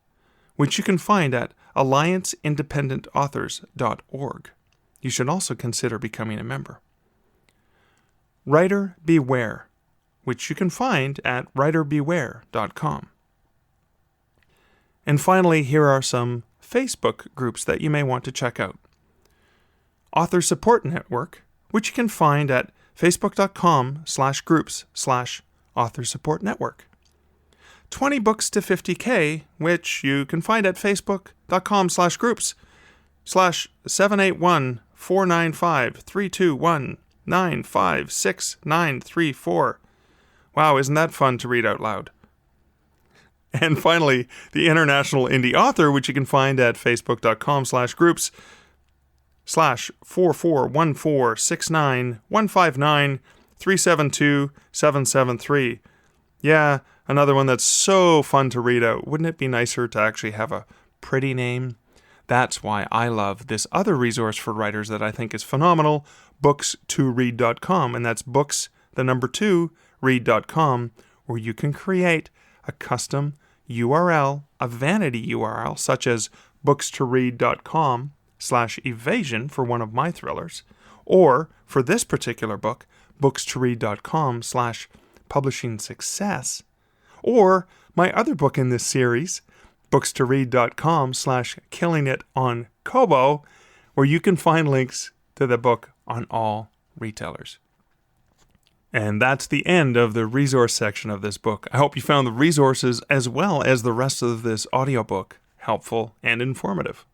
which you can find at allianceindependentauthors.org. You should also consider becoming a member. Writer Beware, which you can find at writerbeware.com. And finally, here are some Facebook groups that you may want to check out. Author Support Network, which you can find at facebook.com/groups/author support network. 20 books to 50K, which you can find at facebook.com/groups/781-495-321-956-934. Wow, isn't that fun to read out loud? And finally, the International Indie Author, which you can find at facebook.com/4414691593727773. Yeah, another one that's so fun to read out. Wouldn't it be nicer to actually have a pretty name? That's why I love this other resource for writers that I think is phenomenal, books2read.com, and that's books2read.com, where you can create a custom URL, a vanity URL, such as books2read.com/evasion for one of my thrillers, or for this particular book, books2read.com/publishing success, or my other book in this series, books2read.com/killing it on Kobo, where you can find links to the book on all retailers. And that's the end of the resource section of this book. I hope you found the resources as well as the rest of this audiobook helpful and informative.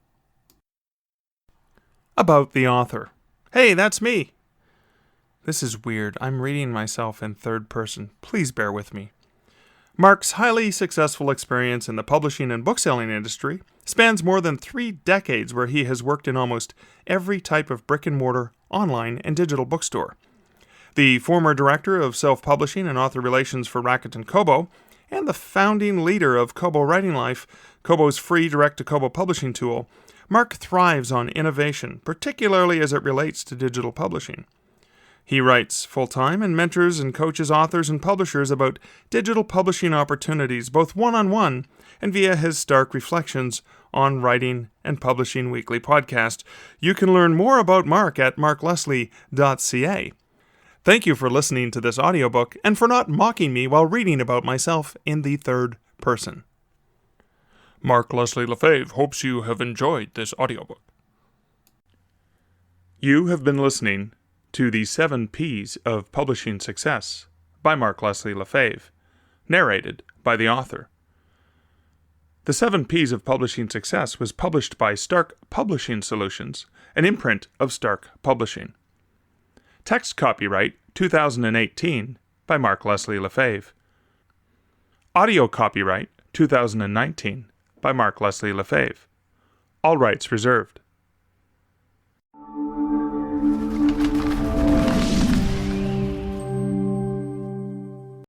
About the author. Hey, that's me. This is weird. I'm reading myself in third person. Please bear with me. Mark's highly successful experience in the publishing and bookselling industry spans more than 3 decades, where he has worked in almost every type of brick-and-mortar, online, and digital bookstore. The former director of self-publishing and author relations for Rakuten Kobo, and the founding leader of Kobo Writing Life, Kobo's free direct-to-Kobo publishing tool, Mark thrives on innovation, particularly as it relates to digital publishing. He writes full-time and mentors and coaches authors and publishers about digital publishing opportunities, both one-on-one and via his Stark Reflections on Writing and Publishing weekly podcast. You can learn more about Mark at markleslie.ca. Thank you for listening to this audiobook and for not mocking me while reading about myself in the third person. Mark Leslie Lefebvre hopes you have enjoyed this audiobook. You have been listening to The 7 Ps of Publishing Success by Mark Leslie Lefebvre, narrated by the author. The 7 Ps of Publishing Success was published by Stark Publishing Solutions, an imprint of Stark Publishing. Text copyright 2018 by Mark Leslie Lefebvre. Audio copyright 2019 by Mark Leslie Lefebvre. All rights reserved.